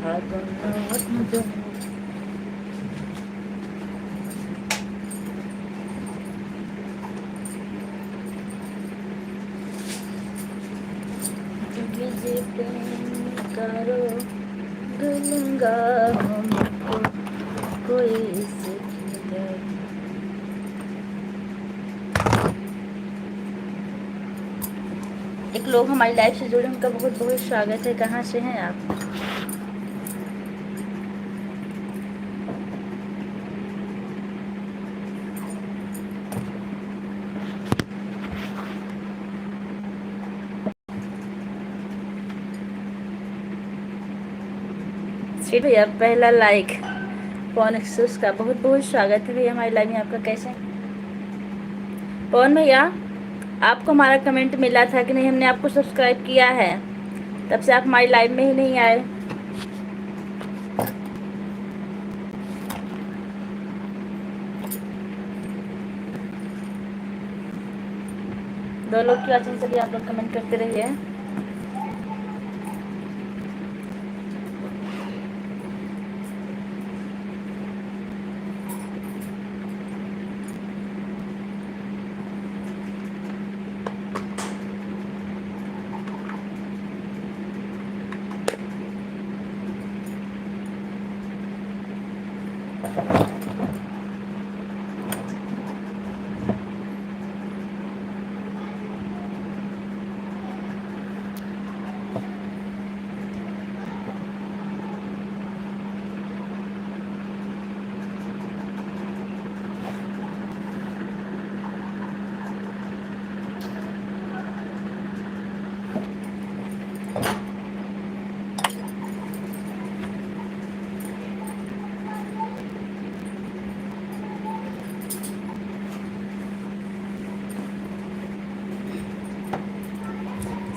करो दूंगा हमको कोई एक लोग हमारी लाइफ से जुड़े, उनका बहुत बहुत स्वागत है। कहाँ से हैं आप? श्री भैया पहला लाइक पवन एक्सूस का बहुत बहुत स्वागत है भैया हमारी लाइव में आपका। कैसे पवन भैया, आपको हमारा कमेंट मिला था कि नहीं? हमने आपको सब्सक्राइब किया है, तब से आप हमारी लाइव में ही नहीं आए। दो लोग की वजह से भी आप लोग कमेंट करते रहिए।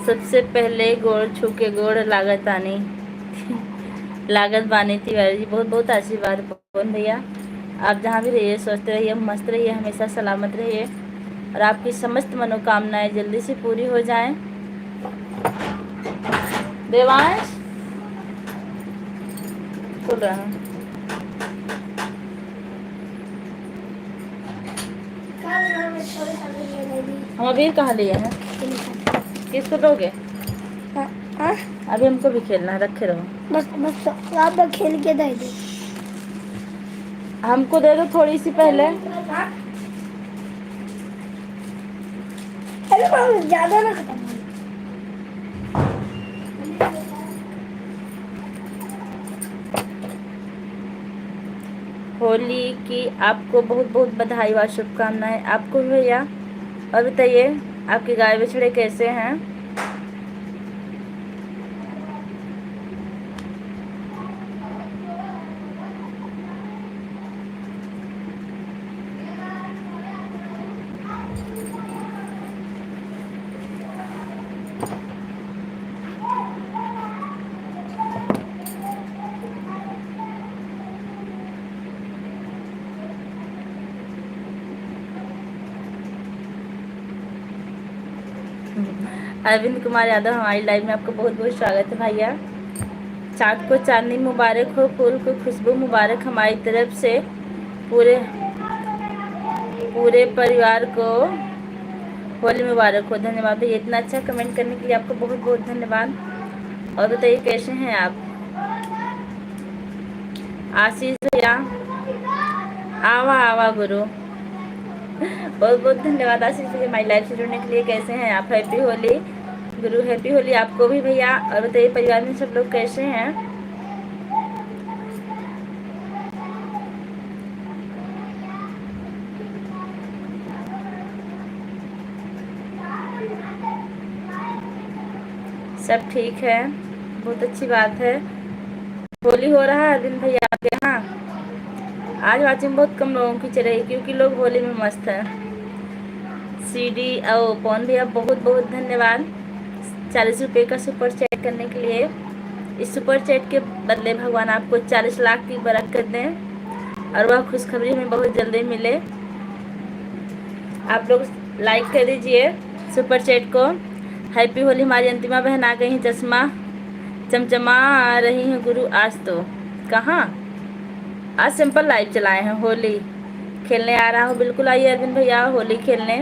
सबसे पहले गोड़ छू के गोड़ लागत आनी लागत बानी तिवारी जी, बहुत बहुत आशीर्वाद पवन भैया। आप जहाँ भी रहिए स्वस्थ रहिए, मस्त रहिए, हमेशा सलामत रहिए और आपकी समस्त मनोकामनाएं जल्दी से पूरी हो जाएं। देवांश खुल रहा है। हम अभी कहाँ लिए हैं? किसको दोगे? अभी हमको भी खेलना है, रखे रहो। बस आप खेल के दे दो। हमको दे दो थोड़ी सी पहले। ज्यादा ना खत्म। होली की आपको बहुत बहुत बधाई व शुभकामनाएं आपको भैया। और बताइए आपके गाय बछड़े कैसे हैं? अरविंद कुमार यादव हमारी लाइव में आपको बहुत बहुत स्वागत है भैया। चाँद को चांदनी मुबारक हो, फूल को खुशबू मुबारक हमारी तरफ से पूरे परिवार को होली मुबारक हो। धन्यवाद भैया, इतना अच्छा कमेंट करने के लिए आपको बहुत बहुत धन्यवाद। और बताइए कैसे हैं आप? आशीष भैया आवा आवा गुरु, बहुत बहुत धन्यवाद आशीष भैया हमारी लाइफ से जुड़ने के लिए। कैसे हैं आप? हैप्पी होली गुरु, हैप्पी होली आपको भी भैया। और बताइए परिवार में सब लोग कैसे हैं? सब ठीक है, बहुत अच्छी बात है। होली हो रहा है अरविंद भैया आपके यहाँ? आज वाचिंग बहुत कम लोगों की चल रही क्योंकि लोग होली में मस्त हैं। सीडी ओ पवन भैया बहुत बहुत धन्यवाद 40 रुपये का सुपर चैट करने के लिए। इस सुपर चैट के बदले भगवान आपको 40 लाख की बरकत दें और वह खुशखबरी हमें बहुत जल्दी मिले। आप लोग लाइक कर दीजिए सुपर चैट को। हैप्पी होली। हमारी अंतिमा बहन आ गई हैं चश्मा चमचमा रही हैं गुरु आज तो। कहाँ? आज सिंपल लाइव चलाए हैं, होली खेलने आ रहा हूँ। बिल्कुल आइए अरविंद भैया होली खेलने।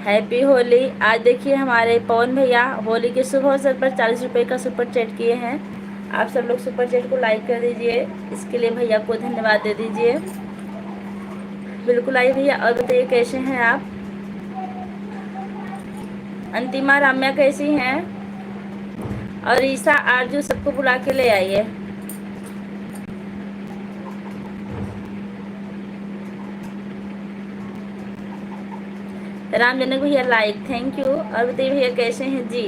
हैप्पी होली। आज देखिए हमारे पवन भैया होली के शुभ अवसर पर 40 रुपये का सुपर चैट किए हैं। आप सब लोग सुपर चैट को लाइक कर दीजिए, इसके लिए भैया को धन्यवाद दे दीजिए। बिल्कुल आइए भैया। और बताइए कैसे हैं आप? अंतिमा राम्या कैसी हैं? और ईसा आरजू सबको बुला के ले आइए। राम जनक भैया लाइक, थैंक यू। और बताइए भैया कैसे हैं जी?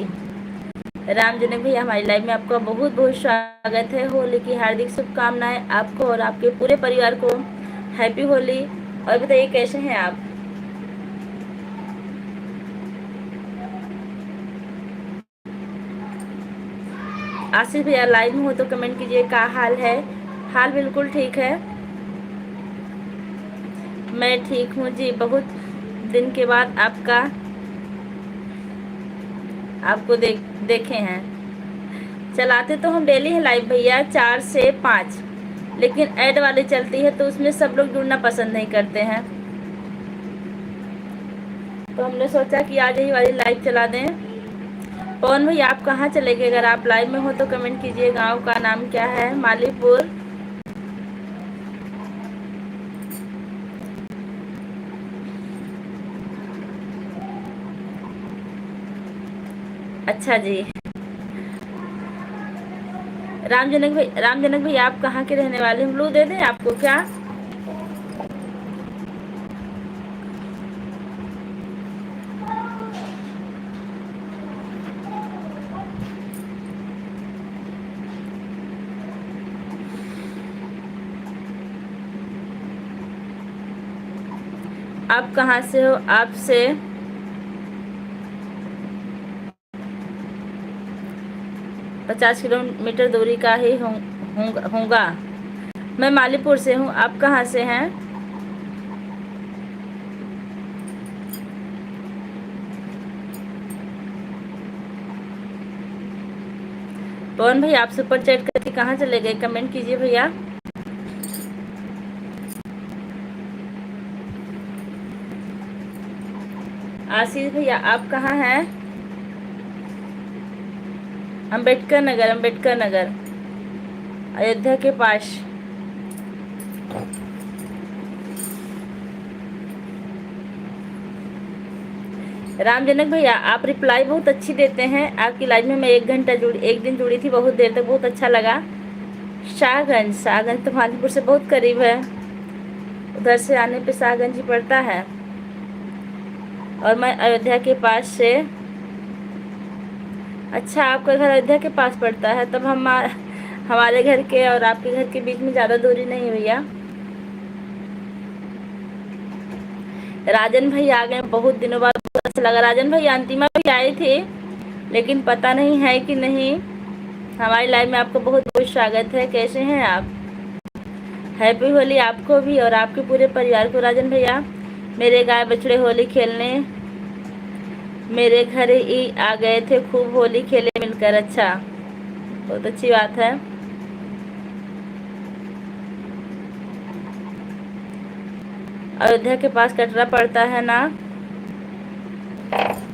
राम जनक भैया हमारी लाइव में आपका बहुत बहुत स्वागत है। होली की हार्दिक शुभकामनाएं आपको और आपके पूरे परिवार को। हैप्पी होली। और बताइए कैसे हैं आप? आशीष भैया लाइव में हो तो कमेंट कीजिए, क्या हाल है? हाल बिल्कुल ठीक है, मैं ठीक हूँ जी। बहुत दिन के बाद आपको देखे हैं। चलाते तो हम डेली हैं लाइव भैया 4 से 5, लेकिन ऐड वाली चलती है तो उसमें सब लोग जुड़ना पसंद नहीं करते हैं, तो हमने सोचा कि आज यही वाली लाइव चला दें। पवन भैया आप कहाँ चले गए? अगर आप लाइव में हो तो कमेंट कीजिए। गांव का नाम क्या है? मालीपुर। अच्छा जी। राम जनक भाई आप कहाँ के रहने वाले हैं? ब्लू दे दें आपको क्या? आप कहाँ से हो? आपसे 50 किलोमीटर दूरी का ही होगा। मैं मालीपुर से हूँ। आप कहाँ से हैं? पवन भाई आप सुपर चैट करके कहाँ चले गए? कमेंट कीजिए भैया। आशीष भैया आप कहाँ हैं? अंबेडकर नगर अयोध्या के पास। राम जनक भैया आप रिप्लाई बहुत अच्छी देते हैं। आपकी लाइव में मैं 1 दिन जुड़ी थी, बहुत देर तक, बहुत अच्छा लगा। शाहगंज तो मालीपुर से बहुत करीब है, उधर से आने पे शाहगंज ही पड़ता है। और मैं अयोध्या के पास से। अच्छा आपका घर अयोध्या के पास पड़ता है, तब हमारे घर के और आपके घर के बीच में ज़्यादा दूरी नहीं है भैया। राजन भाई आ गए, बहुत दिनों बाद, बहुत अच्छा लगा। राजन भाई अंतिमा भी आई थी, लेकिन पता नहीं है कि नहीं। हमारी लाइव में आपको बहुत बहुत स्वागत है। कैसे हैं आप? हैप्पी होली आपको भी और आपके पूरे परिवार को। राजन भैया मेरे गाय बछड़े होली खेलने मेरे घर ही आ गए थे, खूब होली खेले मिलकर। अच्छा, बहुत अच्छी बात है। अयोध्या के पास कटरा पड़ता है ना,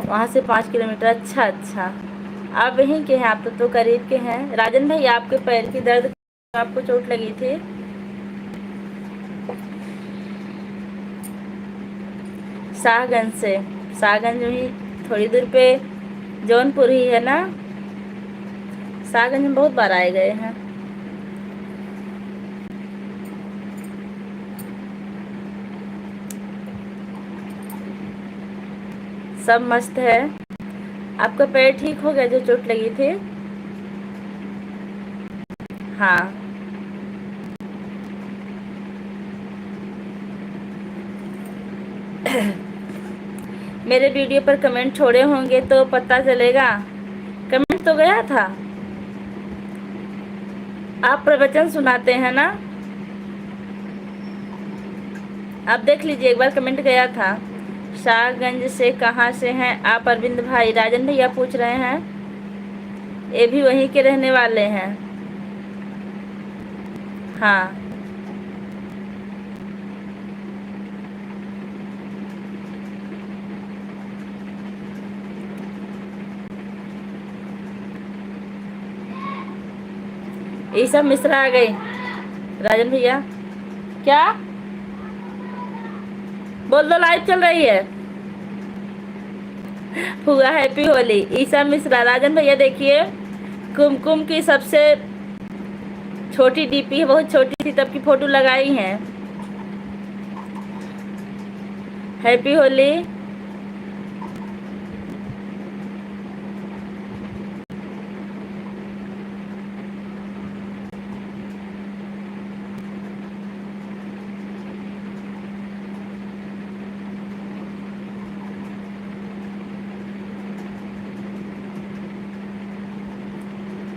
वहाँ से 5 किलोमीटर। अच्छा आप यहीं के हैं? आप तो करीब के हैं। राजन भाई आपके पैर की दर्द, आपको चोट लगी थी? शाहगंज में ही थोड़ी दूर पे जौनपुर ही है ना। शाहगंज में बहुत बार आए गए हैं। सब मस्त है। आपका पैर ठीक हो गया जो चोट लगी थी? हाँ। मेरे वीडियो पर कमेंट छोड़े होंगे तो पता चलेगा। कमेंट तो गया था, आप प्रवचन सुनाते हैं ना, आप देख लीजिए एक बार, कमेंट गया था। शाहगंज से कहाँ से हैं आप? अरविंद भाई, राजन भैया पूछ रहे हैं। ये भी वहीं के रहने वाले हैं। हाँ, ईसा मिश्रा आ गई। राजन भैया क्या बोल दो, लाइव चल रही है। हुआ हैप्पी होली। ईसा मिश्रा, राजन भैया देखिए, कुमकुम की सबसे छोटी डीपी है, बहुत छोटी थी तब की फोटो लगाई है। हैप्पी होली।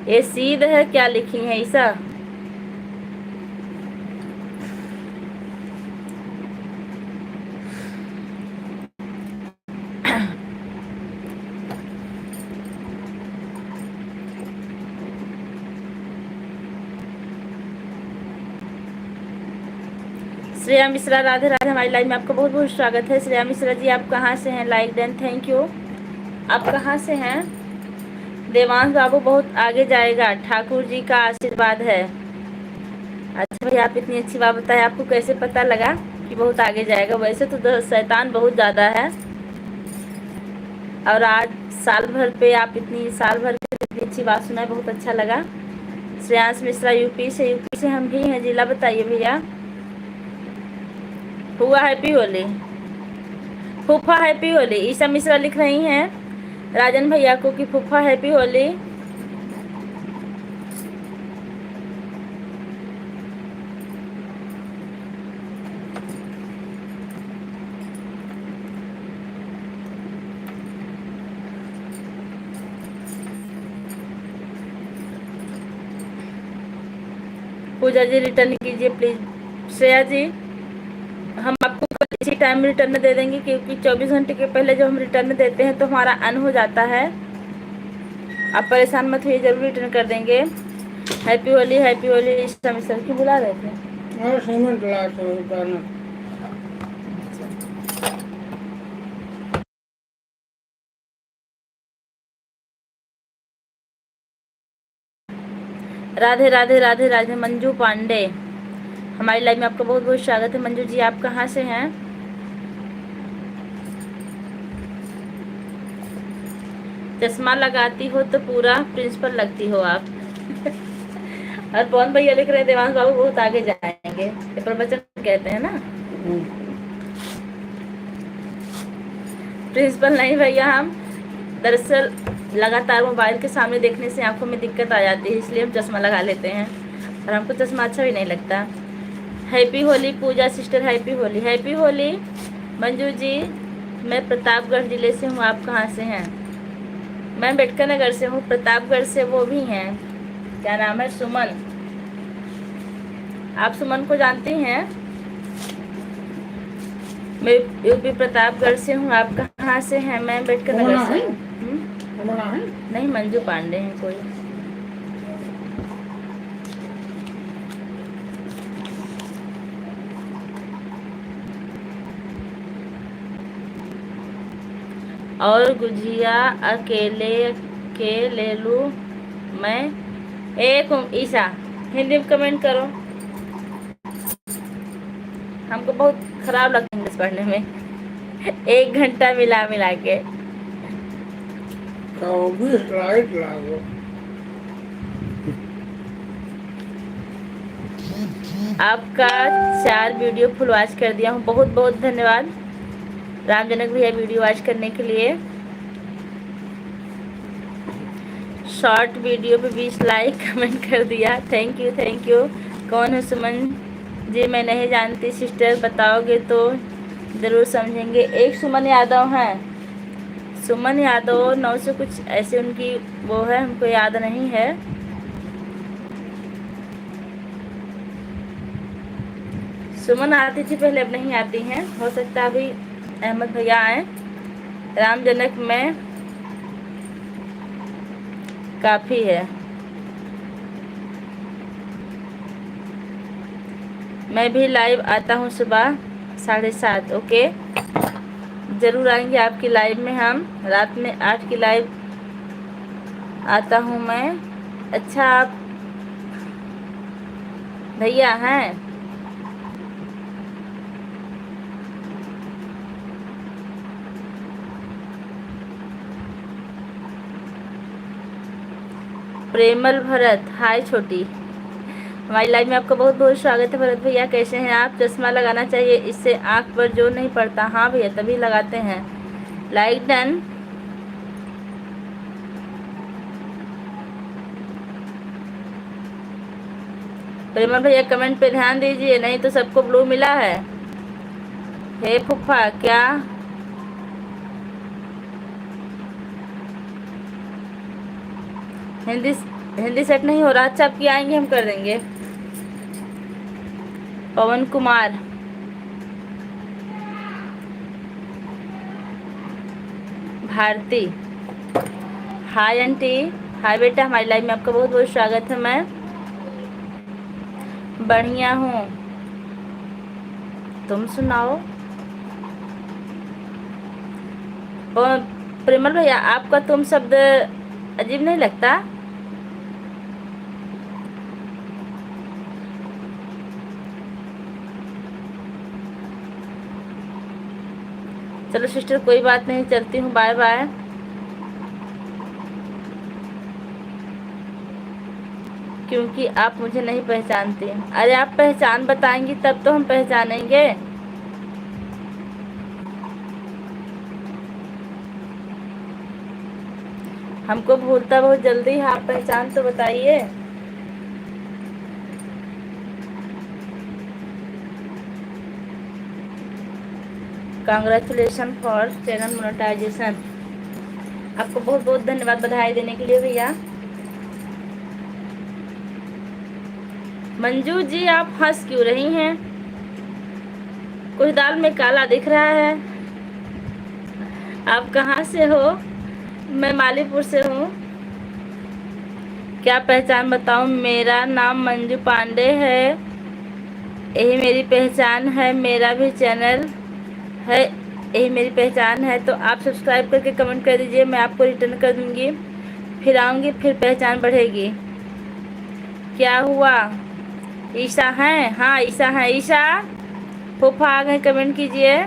ये सीध है क्या लिखी है ईसा? श्रेया मिश्रा, राधे राधे। हमारी लाइव में आपका बहुत बहुत स्वागत है। श्रेया मिश्रा जी, आप कहाँ से हैं? Like done, thank you. आप कहाँ से हैं? देवांश बाबू बहुत आगे जाएगा, ठाकुर जी का आशीर्वाद है। अच्छा भाई, आप इतनी अच्छी बात बताए, आपको कैसे पता लगा कि बहुत आगे जाएगा? वैसे तो शैतान बहुत ज़्यादा है, और आज साल भर पे आप इतनी साल भर पे इतनी अच्छी बात सुनाए, बहुत अच्छा लगा। श्रेयांश मिश्रा यूपी से हम भी हैं। जिला बताइए भैया। हुआ हैप्पी होली। फूफा हैप्पी होली। ईसा मिश्रा लिख रही हैं राजन भैया को कि फूफा हैप्पी होली। पूजा जी रिटर्न कीजिए प्लीज। श्रेया जी, हम आपको इसी टाइम में रिटर्न दे देंगे, क्योंकि 24 घंटे के पहले जब हम रिटर्न देते हैं तो हमारा अन हो जाता है। आप परेशान मत होइए, जरूर रिटर्न कर देंगे। Happy Holi, happy Holi. इस समय सर की बुला रहे थे। राधे राधे राधे राधे। मंजू पांडे, हमारी लाइव में आपका बहुत बहुत स्वागत है। मंजू जी, आप कहाँ से हैं? चश्मा लगाती हो तो पूरा प्रिंसिपल लगती हो आप। और पवन भैया लिख रहे हैं देवांश बाबू बहुत आगे जाएंगे, ये प्रवचन कहते हैं ना। प्रिंसिपल नहीं भैया, हम दरअसल लगातार मोबाइल के सामने देखने से आंखों में दिक्कत आ जाती है, इसलिए हम चश्मा लगा लेते हैं, और हमको चश्मा अच्छा भी नहीं लगता। Happy Holi Puja sister, happy Holi. Happy Holi Manju ji, मैं प्रतापगढ़ जिले से हूँ। आप कहाँ से हैं? मैं बेटका नगर से हूँ। प्रतापगढ़ से वो भी हैं, क्या नाम है, सुमन। आप सुमन को जानती हैं? मैं यूपी प्रतापगढ़ से हूँ। आप कहाँ से हैं? मैं बेटका नगर से हूँ। नहीं, मंजू पांडे हैं कोई। और गुजिया अकेले के ले लूँ मैं? एक ईसा, हिंदी में कमेंट करो। हमको बहुत खराब लगता है इंग्लिश पढ़ने में। 1 घंटा मिला मिला के 24 लाइट लागो। आपका 4 वीडियो फुल वॉच कर दिया हूँ, बहुत बहुत धन्यवाद रामजनक भैया वीडियो वॉच करने के लिए। शॉर्ट वीडियो पे 20 लाइक कमेंट कर दिया, थैंक यू थैंक यू। कौन है सुमन जी? मैं नहीं जानती सिस्टर, बताओगे तो ज़रूर समझेंगे। एक सुमन यादव हैं, सुमन यादव 9 से कुछ ऐसे उनकी वो है, हमको याद नहीं है। सुमन आती थी पहले, अब नहीं आती हैं, हो सकता है अभी अहमद भैया आए। रामजनक में काफ़ी है। मैं भी लाइव आता हूँ सुबह 7:30। ओके, ज़रूर आएंगे आपकी लाइव में। हम रात में 8 की लाइव आता हूँ मैं। अच्छा, आप भैया हैं? प्रेमल भरत, हाय छोटी। हमारी लाइव में आपका बहुत बहुत स्वागत है भरत भैया। कैसे हैं आप? चश्मा लगाना चाहिए, इससे आँख पर जोर नहीं पड़ता। हाँ भैया, तभी लगाते हैं। Like done. प्रेमल भैया कमेंट पे ध्यान दीजिए, नहीं तो सबको ब्लू मिला है। हे फुफा, क्या हिंदी हिंदी सेट नहीं हो रहा? अच्छा, आपकी आएंगे, हम कर देंगे। पवन कुमार, भारती, हाय आंटी। हाय बेटा, हमारी लाइव में आपका बहुत बहुत स्वागत है। मैं बढ़िया हूँ, तुम सुनाओ। और प्रेमल भैया, आपका तुम शब्द अजीब नहीं लगता? चलो सिस्टर, कोई बात नहीं, चलती हूँ, बाय बाय। क्योंकि आप मुझे नहीं पहचानती। अरे आप पहचान बताएंगी तब तो हम पहचानेंगे। हमको भूलता बहुत जल्दी है, आप पहचान तो बताइए। Congratulation for channel monetization. आपको बहुत बहुत धन्यवाद बधाई देने के लिए भैया। मंजू जी, आप हंस क्यों रही हैं? कुछ दाल में काला दिख रहा है। आप कहाँ से हो? मैं मालीपुर से हूँ। क्या पहचान बताऊँ? मेरा नाम मंजू पांडे है, यही मेरी पहचान है। मेरा भी चैनल है, यही मेरी पहचान है। तो आप सब्सक्राइब करके कमेंट कर दीजिए, मैं आपको रिटर्न कर दूँगी। फिर आऊँगी, फिर पहचान बढ़ेगी। क्या हुआ? ईशा हैं? हाँ ईशा हैं। ईशा फूफा आ गए, कमेंट कीजिए।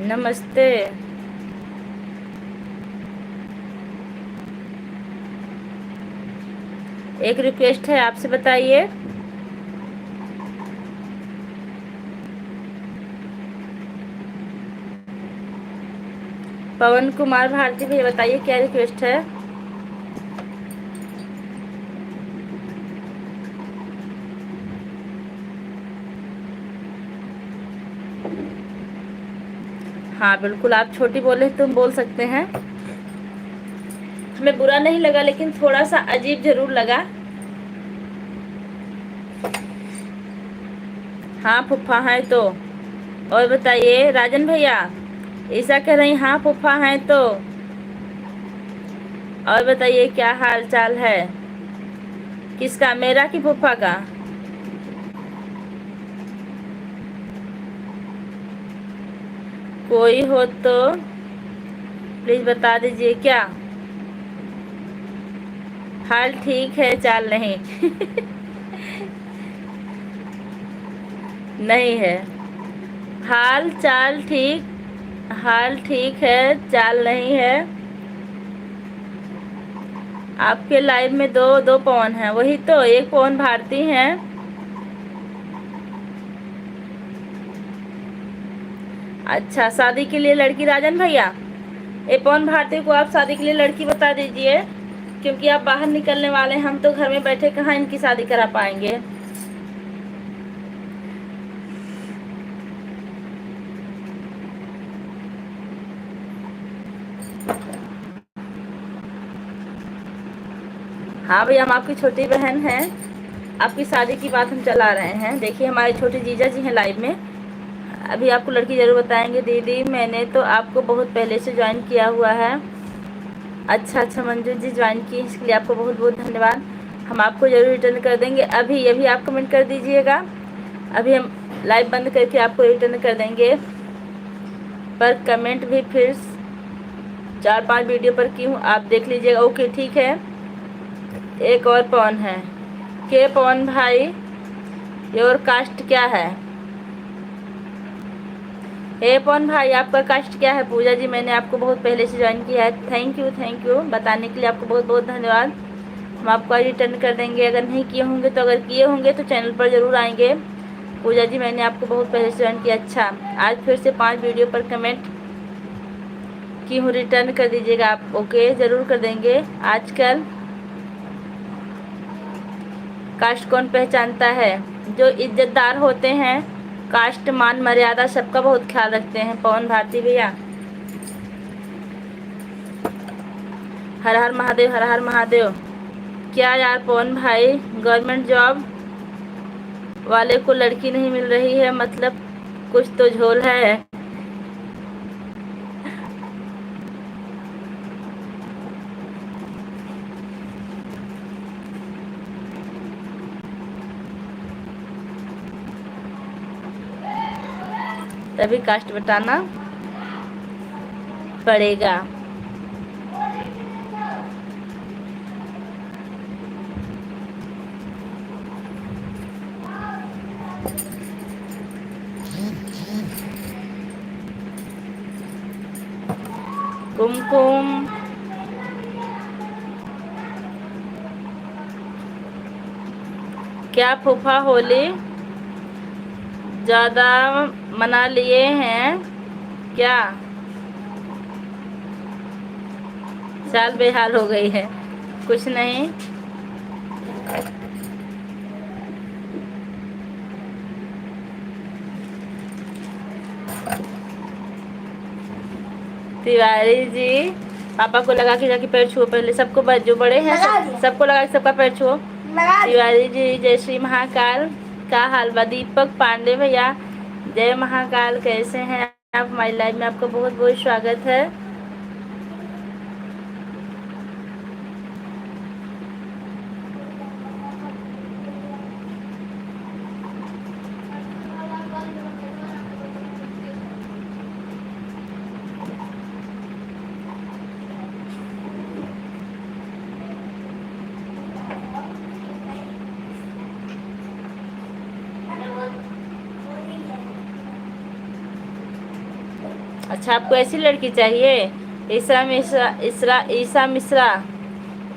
नमस्ते। एक रिक्वेस्ट है, आपसे बताइए। पवन कुमार भारती भैया, बताइए क्या रिक्वेस्ट है? हाँ बिल्कुल, आप छोटी बोले तुम बोल सकते हैं। हमें बुरा नहीं लगा, लेकिन थोड़ा सा अजीब जरूर लगा। हाँ फूफा हैं तो। और बताइए राजन भैया, ईशा कह रही हाँ फूफा हैं तो। और बताइए क्या हाल चाल है? किसका, मेरा कि फूफा का? कोई हो तो प्लीज बता दीजिए। क्या हाल ठीक है, चाल नहीं? नहीं है। हाल चाल ठीक, हाल ठीक है, चाल नहीं है। आपके लाइव में दो दो पवन हैं, वही तो, एक पवन भारती हैं। अच्छा, शादी के लिए लड़की राजन भैया, ए पवन भारती को आप शादी के लिए लड़की बता दीजिए, क्योंकि आप बाहर निकलने वाले हैं। हम तो घर में बैठे कहाँ इनकी शादी करा पाएंगे। हाँ भैया, हम आपकी छोटी बहन हैं। आपकी शादी की बात हम चला रहे हैं। देखिए हमारे छोटे जीजा जी हैं लाइव में, अभी आपको लड़की ज़रूर बताएंगे। दीदी मैंने तो आपको बहुत पहले से ज्वाइन किया हुआ है। अच्छा मंजू जी ज्वाइन की, इसके लिए आपको बहुत बहुत धन्यवाद। हम आपको ज़रूर रिटर्न कर देंगे। अभी आप कमेंट कर दीजिएगा, अभी हम लाइव बंद करके आपको रिटर्न कर देंगे। पर कमेंट भी फिर 4-5 वीडियो पर की हूँ, आप देख लीजिएगा। ओके ठीक है। एक और पवन है के पवन भाई, योर कास्ट क्या है? हे पवन भाई आपका कास्ट क्या है? पूजा जी मैंने आपको बहुत पहले से ज्वाइन किया है। थैंक यू बताने के लिए आपको बहुत बहुत धन्यवाद। हम आपको आज रिटर्न कर देंगे अगर नहीं किए होंगे तो। अगर किए होंगे तो चैनल पर ज़रूर आएंगे। पूजा जी मैंने आपको बहुत पहले से ज्वाइन किया। अच्छा आज फिर से 5 वीडियो पर कमेंट की हूँ, रिटर्न कर दीजिएगा आप। ओके ज़रूर कर देंगे। आजकल कास्ट कौन पहचानता है? जो इज्जतदार होते हैं, कास्ट मान मर्यादा सबका बहुत ख्याल रखते हैं। पवन भारती भैया हर हर महादेव, हर हर महादेव। क्या यार पवन भाई, गवर्नमेंट जॉब वाले को लड़की नहीं मिल रही है, मतलब कुछ तो झोल है। तभी कास्ट बताना पड़ेगा। कुमकुम क्या फूफा होली ज़्यादा मना लिए हैं क्या? चाल बेहाल हो गई है। कुछ नहीं, तिवारी जी पापा को लगा के जाके पैर छुओ पहले, सबको जो बड़े हैं सबको लगा के सबका पैर छुओ। तिवारी जी जय श्री महाकाल, का हाल बा? दीपक पांडे भैया जय महाकाल, कैसे हैं आप? हमारी लाइव में आपका बहुत बहुत स्वागत है। अच्छा आपको ऐसी लड़की चाहिए? ईसा मिश्रा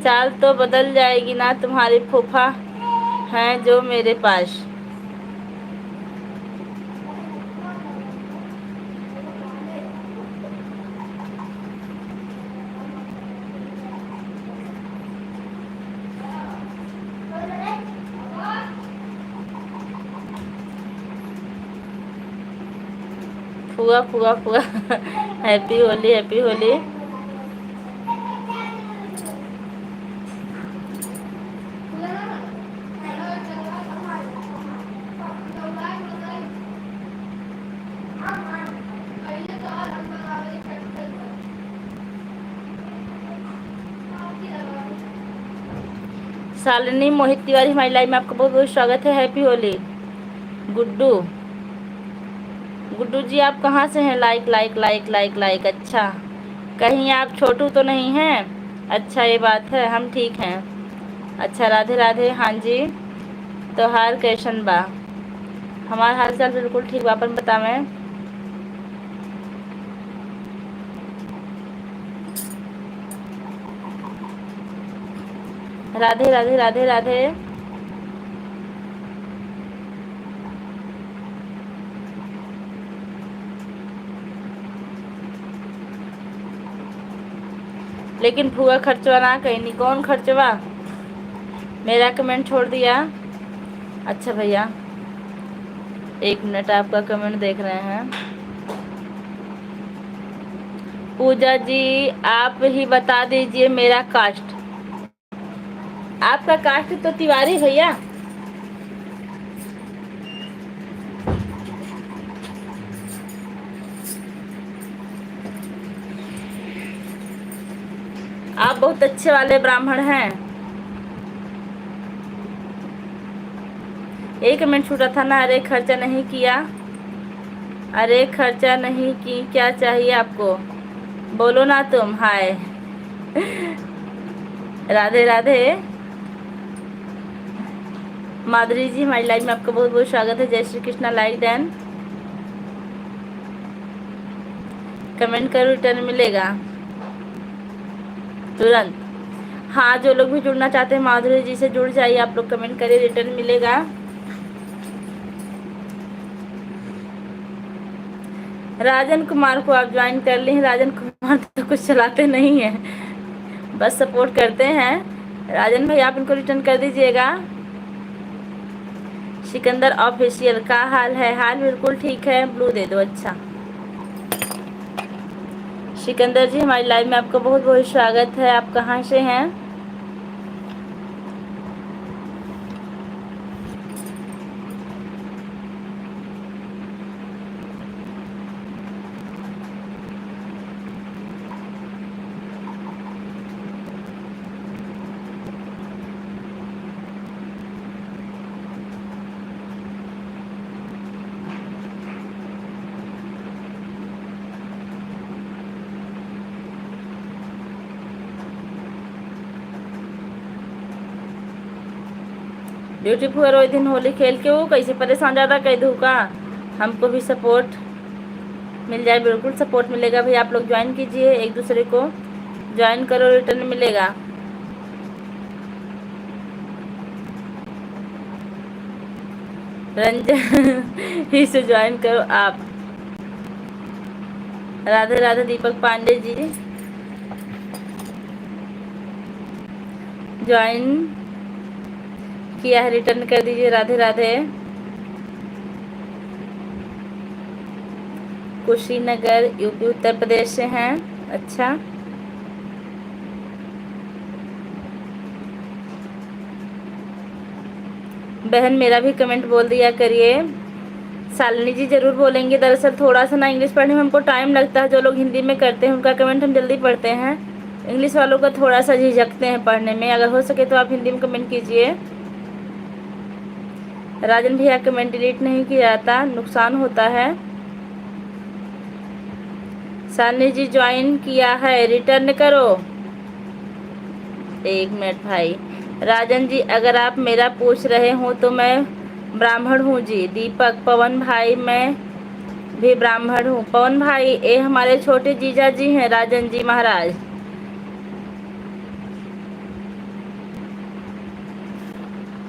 चाल तो बदल जाएगी ना, तुम्हारी फूफा हैं जो मेरे पास। फुआ फुआ फुआ हैप्पी होली, हैप्पी होली। शालिनी मोहित तिवारी हमारी लाइव में आपका बहुत बहुत स्वागत है। हैप्पी होली। गुड्डू गुड्डू जी आप कहाँ से हैं? Like like like like like. अच्छा कहीं आप छोटू तो नहीं हैं? अच्छा ये बात है, हम ठीक हैं। अच्छा राधे राधे। हाँ जी तो हाल कैसन बा? हमारा हाल चाल बिल्कुल ठीक बा, अपन बतावें। राधे राधे राधे राधे। लेकिन फुआ खर्चवा ना कहीं नहीं। कौन खर्चवा? मेरा कमेंट छोड़ दिया। अच्छा भैया 1 मिनट आपका कमेंट देख रहे हैं। पूजा जी आप ही बता दीजिए मेरा कास्ट। आपका कास्ट तो तिवारी भैया, आप बहुत अच्छे वाले ब्राह्मण हैं। एक कमेंट छूटा था ना, अरे खर्चा नहीं किया, अरे खर्चा नहीं की, क्या चाहिए आपको, बोलो ना तुम। हाय राधे राधे। माधुरी जी, हमारी लाइव में आपका बहुत बहुत स्वागत है। जय Shri Krishna. Like done, comment करो, रिटर्न मिलेगा तुरंत। हाँ, जो लोग भी जुड़ना चाहते हैं माधुरी जी से जुड़ जाइए, आप लोग कमेंट करिए, रिटर्न मिलेगा। राजन कुमार को आप ज्वाइन कर ली हैं। राजन कुमार तो कुछ चलाते नहीं हैं, बस सपोर्ट करते हैं। राजन भाई आप इनको रिटर्न कर दीजिएगा। सिकंदर ऑफिशियल, का हाल है? हाल बिल्कुल ठीक है, ब्लू दे दो। अच्छा सिकंदर जी, हमारी लाइव में आपका बहुत बहुत स्वागत है। आप कहाँ से हैं? ब्यूटीफुल रोज दिन होली खेल के वो कैसे परेशान ज़्यादा कह दूँ का? हमको भी सपोर्ट मिल जाए, बिल्कुल सपोर्ट मिलेगा भाई। आप लोग ज्वाइन कीजिए, एक दूसरे को ज्वाइन करो, रिटर्न मिलेगा। रंजन ही से ज्वाइन करो आप। राधे राधे। दीपक पांडे जी ज्वाइन किया है, रिटर्न कर दीजिए। राधे राधे। कुशीनगर यूपी उत्तर प्रदेश से हैं। अच्छा बहन, मेरा भी कमेंट बोल दिया करिए। शालिनी जी जरूर बोलेंगे। दरअसल थोड़ा सा ना इंग्लिश पढ़ने में हमको टाइम लगता है। जो लोग हिंदी में करते हैं उनका कमेंट हम जल्दी पढ़ते हैं, इंग्लिश वालों का थोड़ा सा झिझकते हैं पढ़ने में। अगर हो सके तो आप हिंदी में कमेंट कीजिए। राजन भैया, कमेंट डिलीट नहीं किया जाता, नुकसान होता है। शालिनी जी ज्वाइन किया है, रिटर्न करो। एक मिनट भाई। राजन जी, अगर आप मेरा पूछ रहे हो तो मैं ब्राह्मण हूँ जी। दीपक, पवन भाई, मैं भी ब्राह्मण हूँ। पवन भाई ये हमारे छोटे जीजा जी हैं, राजन जी महाराज।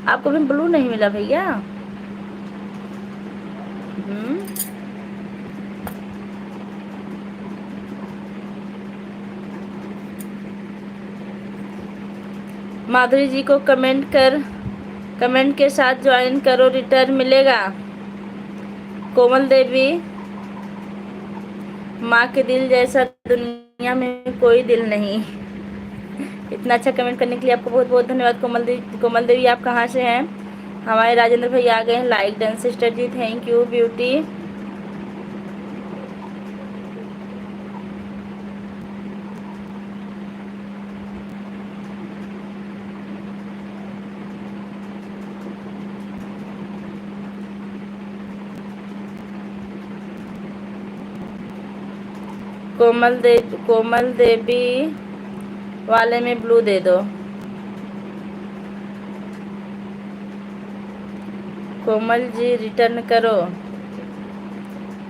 आपको भी ब्लू नहीं मिला भैया? माधुरी जी को कमेंट के साथ ज्वाइन करो, रिटर्न मिलेगा। कोमल देवी, माँ के दिल जैसा दुनिया में कोई दिल नहीं। इतना अच्छा कमेंट करने के लिए आपको बहुत बहुत धन्यवाद कोमल देवी, आप कहाँ से हैं? हमारे राजेंद्र भैया आ गए हैं। Like done sister ji, thank you. Beauty, Komal Devi वाले में ब्लू दे दो। कोमल जी रिटर्न करो।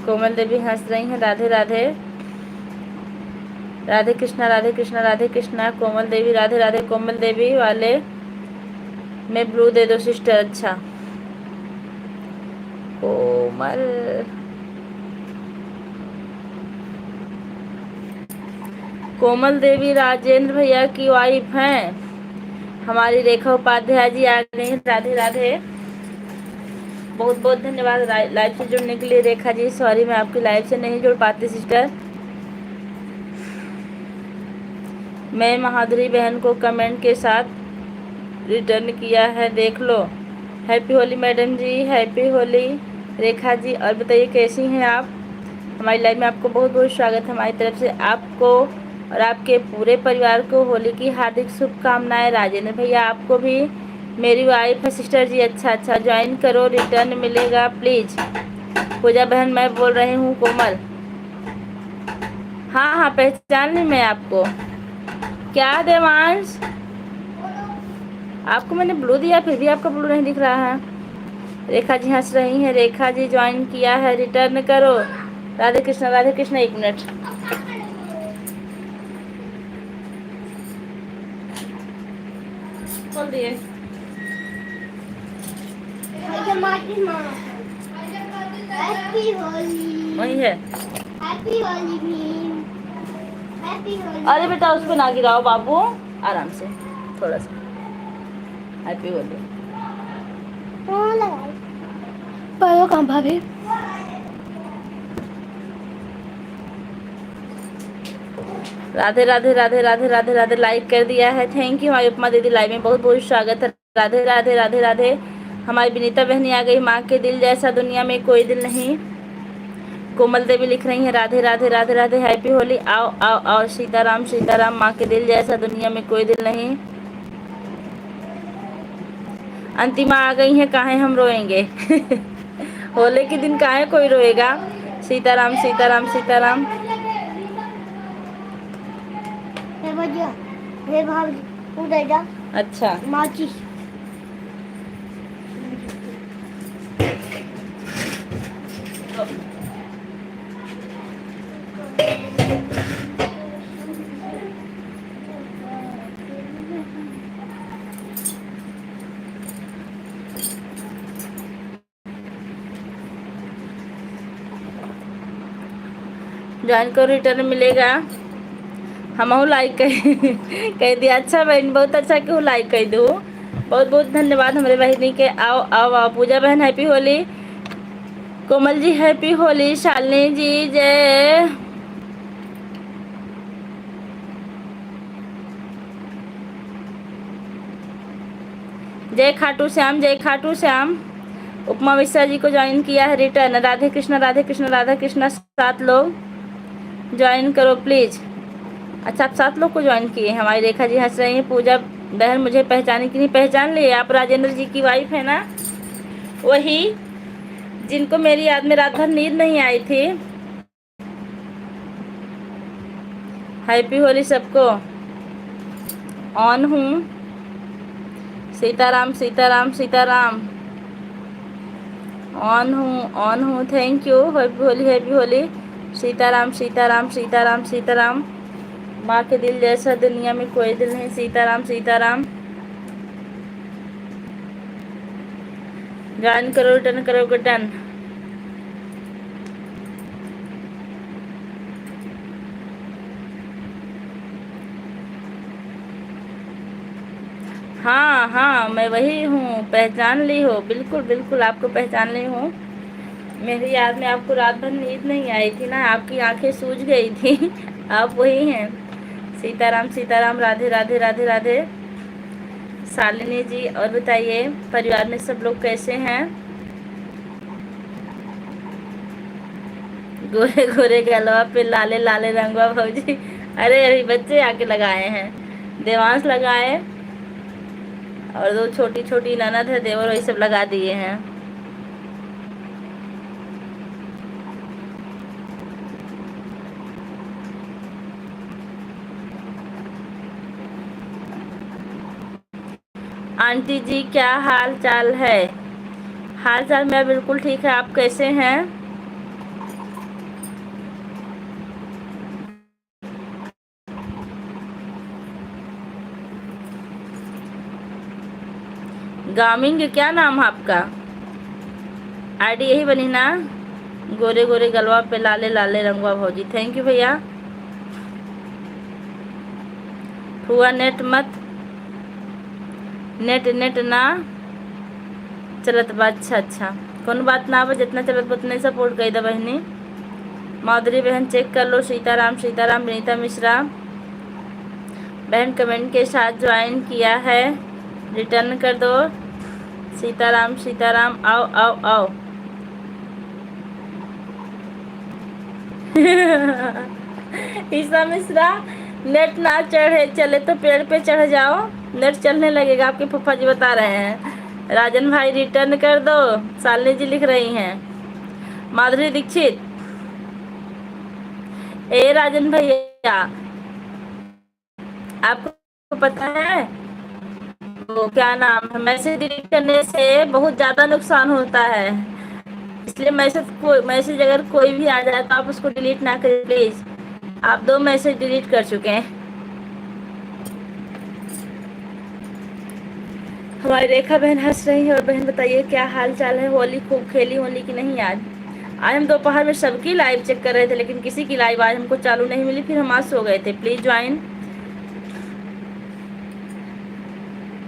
कोमल देवी हंस रही हैं। राधे राधे। राधे कृष्णा राधे कृष्णा राधे कृष्णा। कोमल देवी राधे राधे। कोमल देवी वाले में ब्लू दे दो सिस्टर। अच्छा कोमल देवी राजेंद्र भैया की वाइफ हैं। हमारी रेखा उपाध्याय जी आ गई हैं। राधे राधे। बहुत बहुत धन्यवाद लाइव से जुड़ने के लिए। रेखा जी सॉरी, मैं आपकी लाइव से नहीं जुड़ पाती सिस्टर। मैं माधुरी बहन को कमेंट के साथ रिटर्न किया है, देख लो। हैप्पी होली मैडम जी, हैप्पी होली रेखा जी। और बताइए कैसी हैं आप? हमारी लाइव में आपको बहुत बहुत स्वागत है हमारी तरफ से। आपको और आपके पूरे परिवार को होली की हार्दिक शुभकामनाएं। राजेंद्र भैया आपको भी। मेरी वाइफ है सिस्टर जी, अच्छा अच्छा ज्वाइन करो, रिटर्न मिलेगा प्लीज़। पूजा बहन मैं बोल रही हूँ, कोमल। हाँ हाँ पहचान ली मैं आपको। क्या देवांश, आपको मैंने ब्लू दिया फिर भी आपका ब्लू नहीं दिख रहा है। रेखा जी हंस रही हैं, रेखा जी ज्वाइन किया है, रिटर्न करो। राधे कृष्ण राधे कृष्ण। एक मिनट, खोल दिए। हैप्पी होली, वही है। Happy Holi Bhim, happy Holi. अरे बेटा उस पर ना गिराओ बाबू, आराम से थोड़ा सा। हैप्पी होली। पायो कहाँ भाभी? राधे राधे राधे राधे राधे राधे। लाइक कर दिया है, थैंक यू। हमारी उपमा दीदी लाइव में बहुत बहुत स्वागत है। राधे राधे राधे राधे। हमारी विनीता बहनी आ गई। माँ के दिल जैसा दुनिया में कोई दिल नहीं। कोमल देवी लिख रही हैं राधे राधे राधे राधे, हैप्पी होली। आओ आओ आओ, सीताराम सीताराम, माँ के दिल जैसा दुनिया में कोई दिल नहीं। अंतिमा आ गई हैं, काहे हम रोएंगे। होली के दिन काहे कोई रोएगा। सीताराम सीताराम सीताराम। भैया, हे भाभी, उधर जा। अच्छा माचिस। ज्वाइन को रिटर्न मिलेगा। हम लाइक कह दिया। अच्छा बहन, बहुत अच्छा क्यों लाइक कर दूँ। बहुत बहुत धन्यवाद हमारे बहनी के। आओ आओ आओ। पूजा बहन हैप्पी होली। कोमल जी हैप्पी होली। शालिनी जी जय। जय खाटू श्याम, जय खाटू श्याम। उपमा मिश्रा जी को ज्वाइन किया है, रिटर्न। राधे कृष्ण राधे कृष्ण राधे कृष्ण। 7 लोग ज्वाइन करो प्लीज। अच्छा आप 7 लोग को ज्वाइन किए। हमारी रेखा जी हंस रही हैं। पूजा बहन मुझे पहचाने की नहीं, पहचान लिए। आप राजेंद्र जी की वाइफ है ना, वही जिनको मेरी याद में रात भर नींद नहीं आई थी। हैप्पी होली सबको। ऑन हूँ। सीताराम सीताराम सीताराम। ऑन हूँ thank you. Happy Holi happy Holi. Sitaram Sitaram Sitaram Sitaram. माँ के दिल जैसा दुनिया में कोई दिल नहीं। सीताराम सीताराम। ज्वाइन करो, रिटर्न करो, डन। हाँ हाँ मैं वही हूँ, पहचान ली हो। बिल्कुल बिल्कुल आपको पहचान ली हूँ। मेरी याद में आपको रात भर नींद नहीं आई थी ना, आपकी आंखें सूज गई थी। आप वही हैं। सीताराम सीताराम। राधे राधे राधे राधे। शालिनी जी और बताइए परिवार में सब लोग कैसे हैं। गोरे गोरे गलवा पे लाले लाले रंगवा भौजी। अरे अभी बच्चे आके लगाए हैं। देवांश लगाए और 2 छोटी छोटी ननद है, देवर, वही सब लगा दिए हैं। आंटी जी क्या हाल चाल है। हाल चाल मेरा बिल्कुल ठीक है। आप कैसे हैं। गामिंग क्या नाम है आपका। आईडी यही बनी ना, गोरे गोरे गलवा पे लाले लाले रंगवा भौजी। थैंक यू भैया। हुआ नेट मत, नेट नेट ना चलत बा। अच्छा अच्छा कौन बात ना बा, जितना चलत उतना सपोर्ट कर दे बहनी। माधुरी बहन चेक कर लो। सीताराम सीताराम। विनीता मिश्रा बहन कमेंट के साथ ज्वाइन किया है, रिटर्न कर दो। सीताराम सीताराम। आओ आओ आओ। ईसा मिश्रा नेट ना चढ़े चले तो पेड़ पे चढ़ जाओ, नेट चलने लगेगा, आपके पप्पा जी बता रहे हैं। राजन भाई रिटर्न कर दो, शालिनी जी लिख रही हैं। माधुरी दीक्षित, ए राजन भैया, आपको पता है वो क्या नाम है, मैसेज डिलीट करने से बहुत ज़्यादा नुकसान होता है, इसलिए मैसेज अगर कोई भी आ जाए तो आप उसको डिलीट ना करें प्लीज़। आप 2 मैसेज डिलीट कर चुके हैं। हमारी रेखा बहन हंस रही है। और बहन बताइए क्या हाल चाल है, होली खूब खेली होली की नहीं? आज हम दोपहर में सबकी लाइव चेक कर रहे थे, लेकिन किसी की लाइव आज हमको चालू नहीं मिली, फिर हम आज सो गए थे। प्लीज ज्वाइन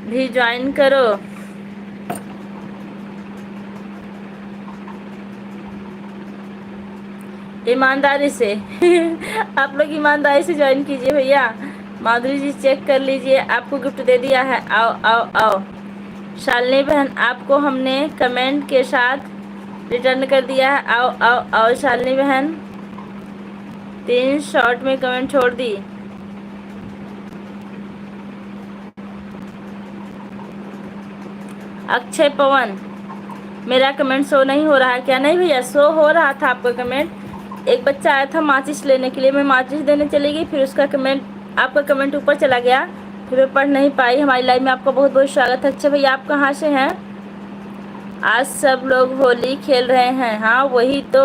भी ज्वाइन करो। ईमानदारी से आप लोग ईमानदारी से ज्वाइन कीजिए भैया। माधुरी जी चेक कर लीजिए, आपको गिफ्ट दे दिया है। आओ आओ आओ। शालिनी बहन आपको हमने कमेंट के साथ रिटर्न कर दिया है। आओ आओ आओ शालिनी बहन, 3 शॉर्ट में कमेंट छोड़ दी। अक्षय पवन, मेरा कमेंट शो नहीं हो रहा है क्या? नहीं भैया, शो हो रहा था आपका कमेंट। एक बच्चा आया था माचिस लेने के लिए, मैं माचिस देने चली गई, फिर उसका कमेंट, आपका कमेंट ऊपर चला गया, फिर मैं पढ़ नहीं पाई। हमारी लाइव में आपका बहुत बहुत स्वागत है। अच्छा भैया, आप कहाँ से हैं? आज सब लोग होली खेल रहे हैं। हाँ वही तो,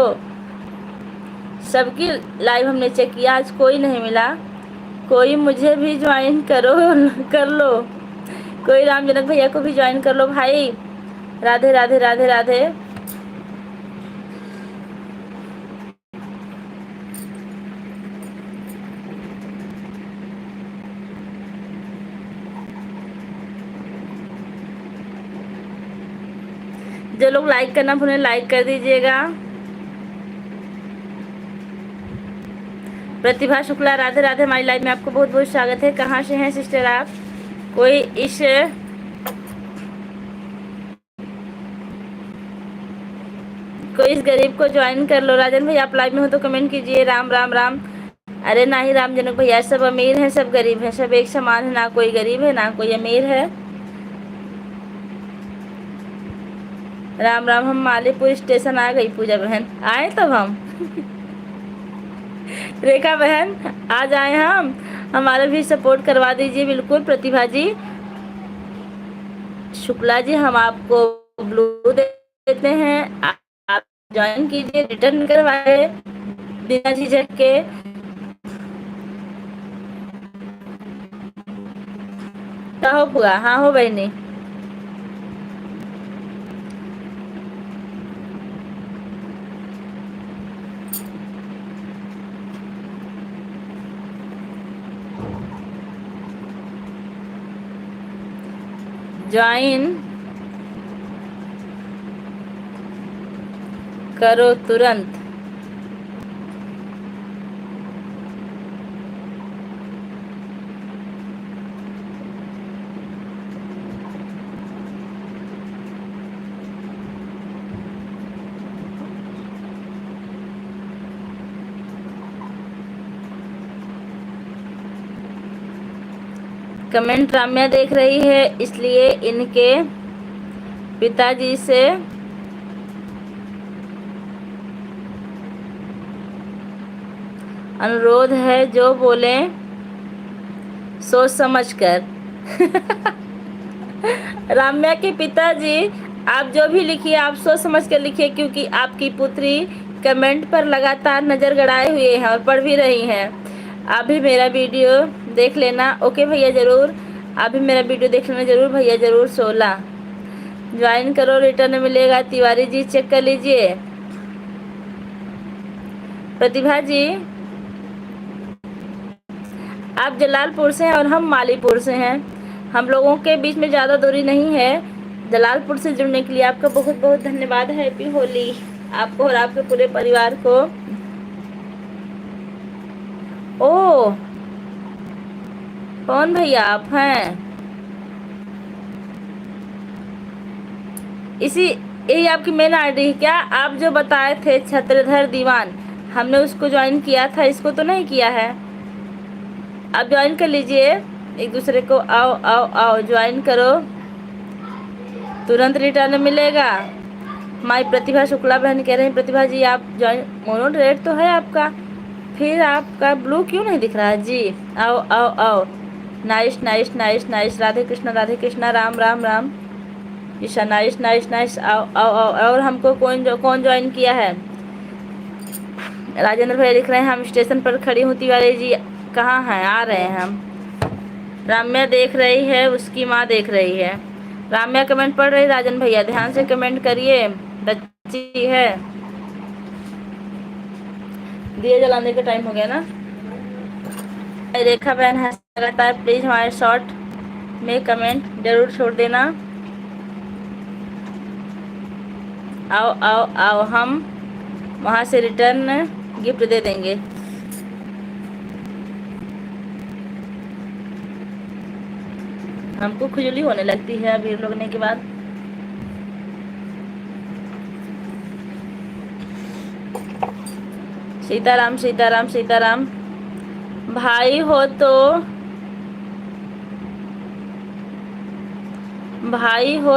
सबकी लाइव हमने चेक किया, आज कोई नहीं मिला। कोई मुझे भी ज्वाइन करो कर लो, कोई रामजनक भैया को भी ज्वाइन कर लो भाई। राधे राधे राधे राधे। जो लोग लाइक करना भूलें लाइक कर दीजिएगा। प्रतिभा शुक्ला, राधे राधे। हमारी लाइव में आपको बहुत बहुत स्वागत है। कहाँ से हैं सिस्टर आप? कोई इस गरीब को ज्वाइन कर लो। राजन भाई आप लाइव में हो तो कमेंट कीजिए। राम राम राम। अरे ना ही रामजनक भैया, सब अमीर हैं सब गरीब हैं, सब एक समान है, ना कोई गरीब है ना कोई अमीर है। राम राम। हम मालीपुर स्टेशन आ गई पूजा बहन, आए तब हम रेखा बहन आ जाए हम, हमारा भी सपोर्ट करवा दीजिए बिल्कुल। प्रतिभा जी, शुक्ला जी, हम आपको ब्लू देते हैं, आप ज्वाइन कीजिए, रिटर्न करवाए बिना झिझक के। क्या हो पुआ? हाँ हो बहनी। ज्वाइन करो तुरंत। कमेंट राम्या देख रही है, इसलिए इनके पिताजी से अनुरोध है जो बोले सोच समझ कर राम्या के पिताजी, आप जो भी लिखिए आप सोच समझ कर लिखिए, क्योंकि आपकी पुत्री कमेंट पर लगातार नज़र गड़ाए हुए हैं और पढ़ भी रही हैं। आप भी मेरा वीडियो देख लेना। ओके भैया ज़रूर, आप भी मेरा वीडियो देख लेना ज़रूर भैया ज़रूर। 16 ज्वाइन करो, रिटर्न मिलेगा। तिवारी जी चेक कर लीजिए। प्रतिभा जी, आप जलालपुर से हैं और हम मालीपुर से हैं, हम लोगों के बीच में ज़्यादा दूरी नहीं है। जलालपुर से जुड़ने के लिए आपका बहुत बहुत धन्यवाद। हैप्पी होली आपको और आपके पूरे परिवार को। ओह कौन भैया आप हैं? यही आपकी मेन आईडी है क्या? आप जो बताए थे छत्रधर दीवान, हमने उसको ज्वाइन किया था, इसको तो नहीं किया है। आप ज्वाइन कर लीजिए एक दूसरे को। आओ आओ आओ ज्वाइन करो, तुरंत रिटर्न मिलेगा। हमारी प्रतिभा शुक्ला बहन कह रही हैं प्रतिभा जी आप ज्वाइन, मोनो रेट तो है आपका, फिर आपका ब्लू क्यों नहीं दिख रहा है जी। आओ आओ आओ, nice nice nice nice, Radhe Krishna, Ram Ram Ram, Isha nice nice nice, आओ आओ आओ। और हमको कौन ज्वाइन किया है। राजेंद्र भैया लिख रहे हैं हम स्टेशन पर खड़ी हूँ। तिवारी जी कहाँ हैं, आ रहे हैं हम। राम्या देख रही है, उसकी माँ देख रही है। राम्या कमेंट पढ़ रही, राजन भैया ध्यान से कमेंट करिए, बच्ची है। दिए जलाने का टाइम हो गया ना। रेखा बहन है लगातार, प्लीज हमारे शॉर्ट में कमेंट जरूर छोड़ देना। आओ आओ आओ, हम वहाँ से रिटर्न गिफ्ट दे देंगे। हमको खुजली होने लगती है भीड़ लगने के बाद। सीताराम सीताराम सीताराम। भाई हो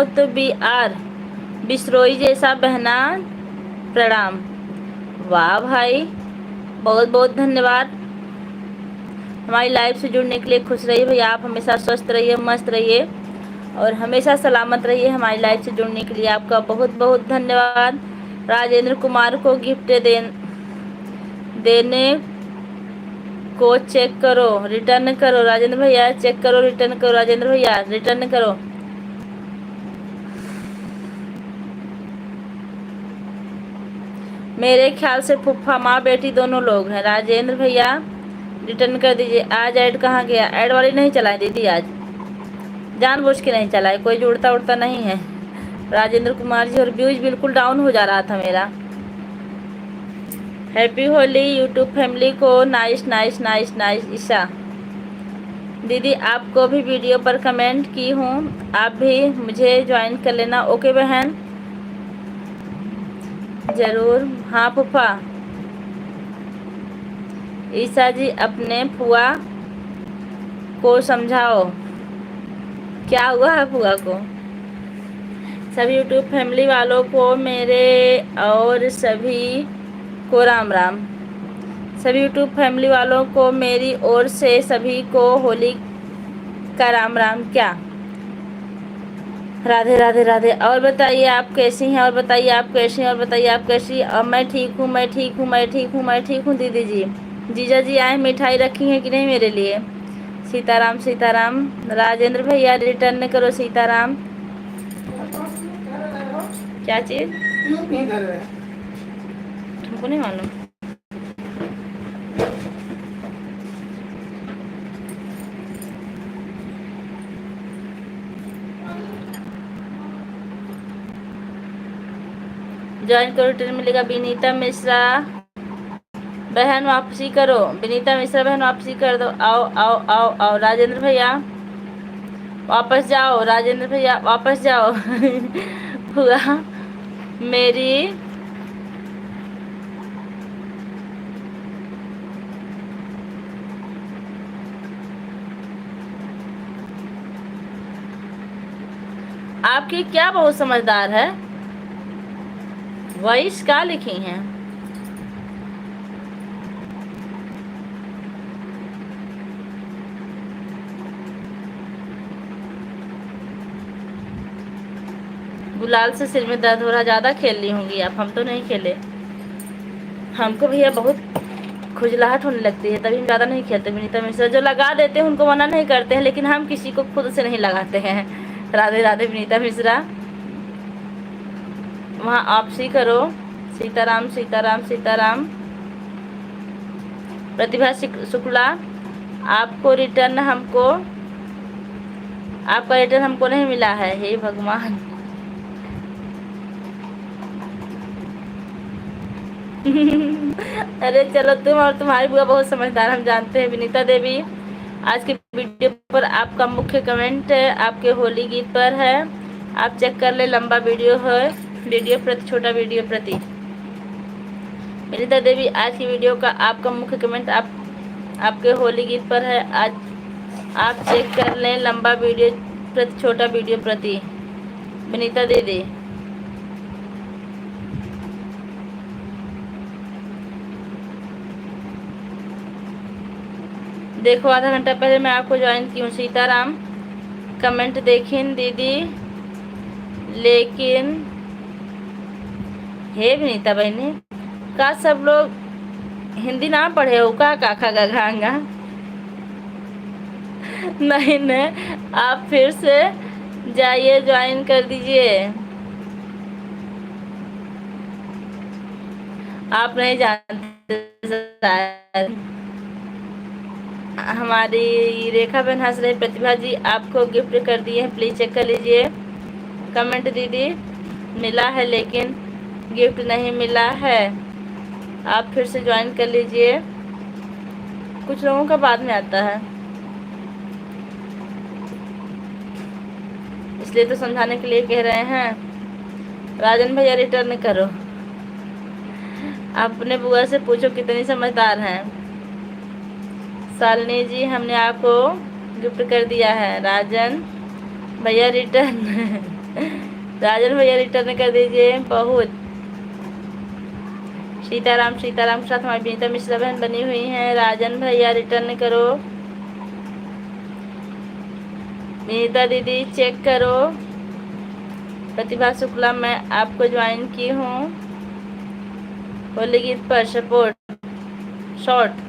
तो बी आर बिश्रोई जैसा बहना प्रणाम। वाह भाई, बहुत बहुत धन्यवाद हमारी लाइफ से जुड़ने के लिए। खुश रहिए भैया, आप हमेशा स्वस्थ रहिए, मस्त रहिए और हमेशा सलामत रहिए। हमारी लाइफ से जुड़ने के लिए आपका बहुत बहुत धन्यवाद। राजेंद्र कुमार को गिफ्ट देने को चेक करो, रिटर्न करो। राजेंद्र भैया चेक करो, रिटर्न करो। राजेंद्र भैया रिटर्न करो। मेरे ख्याल से फूफा माँ बेटी दोनों लोग हैं। राजेंद्र भैया रिटर्न कर दीजिए। आज ऐड कहाँ गया, ऐड वाली नहीं चलाई दीदी, आज जानबूझ के नहीं चलाए, कोई जुड़ता उड़ता नहीं है। राजेंद्र कुमार जी, और व्यूज बिल्कुल डाउन हो जा रहा था मेरा। हैप्पी होली यूट्यूब फैमिली को। Nice nice nice nice. Isha दीदी आपको भी वीडियो पर कमेंट की हूँ, आप भी मुझे ज्वाइन कर लेना। ओके बहन जरूर। हाँ फूफा। ईशा जी अपने फुआ को समझाओ क्या हुआ है फुआ को। सभी यूट्यूब फैमिली वालों को मेरे और सभी को राम राम। सभी यूट्यूब फैमिली वालों को मेरी ओर से सभी को होली का राम राम। क्या राधे राधे राधे। और बताइए आप कैसी हैं, और बताइए आप कैसी हैं, और बताइए आप कैसी। मैं ठीक हूँ, मैं ठीक हूँ, मैं ठीक हूँ, मैं ठीक हूँ दीदी जी। जीजा जी आए, मिठाई रखी है कि नहीं मेरे लिए। सीताराम सीताराम। राजेंद्र भैया रिटर्न करो। सीताराम। क्या चीज तुमको नहीं मालूम। ज्वाइन करो, रिटर्न मिलेगा। विनीता मिश्रा बहन वापसी करो। विनीता मिश्रा बहन वापसी कर दो। आओ आओ आओ आओ। राजेंद्र भैया वापस जाओ, राजेंद्र भैया वापस जाओ। हुआ मेरी आपकी क्या बहुत समझदार है, वॉइस क्या लिखी हैं। गुलाल से सिर में दर्द हो रहा, ज़्यादा खेल ली होंगी आप, हम तो नहीं खेले। हमको भैया बहुत खुजलाहट होने लगती है, तभी हम ज़्यादा नहीं खेलते। विनीता मिश्रा जो लगा देते हैं उनको मना नहीं करते हैं, लेकिन हम किसी को खुद से नहीं लगाते हैं। राधे राधे विनीता मिश्रा। वहाँ आपसी करो। सीताराम सीताराम सीताराम। प्रतिभा शुक्ला आपको रिटर्न हमको, आपका रिटर्न हमको नहीं मिला है। हे भगवान। अरे चलो, तुम और तुम्हारी बुआ बहुत समझदार, हम जानते हैं। विनीता देवी आज के वीडियो पर आपका मुख्य कमेंट आपके होली गीत पर है, आप चेक कर ले। लंबा वीडियो है, वीडियो प्रति छोटा वीडियो प्रति। विनीता देवी आज की वीडियो का आपका मुख्य कमेंट आप आपके होली गीत पर है। आज आप चेक कर लें, लंबा वीडियो प्रति छोटा वीडियो प्रति। विनीता दीदी, देखो आधा घंटा पहले मैं आपको ज्वाइन की हूँ। सीताराम, कमेंट देखिन दीदी, लेकिन हे विनीता बहनी, का सब लोग हिंदी ना पढ़े हो का काखा का घांगा? नहीं नहीं, आप फिर से जाइए, ज्वाइन कर दीजिए। आप नहीं जानते शायद। हमारी रेखा बहन हंस रही। प्रतिभा जी आपको गिफ्ट कर दिए हैं, प्लीज चेक कर लीजिए। कमेंट दीदी, मिला है लेकिन गिफ्ट नहीं मिला है, आप फिर से ज्वाइन कर लीजिए। कुछ लोगों का बाद में आता है, इसलिए तो समझाने के लिए कह रहे हैं। राजन भैया रिटर्न करो, अपने बुआ से पूछो कितनी समझदार हैं। शालिनी जी, हमने आपको गिफ्ट कर दिया है। राजन भैया रिटर्न राजन भैया रिटर्न कर दीजिए। बहुत सीताराम, सीताराम के साथ हमारी विनीता मिश्रा बहन बनी हुई हैं। राजन भैया रिटर्न करो। विनीता दीदी चेक करो। प्रतिभा शुक्ला, मैं आपको ज्वाइन की हूँ। होली गीत पर सपोर्ट शॉर्ट।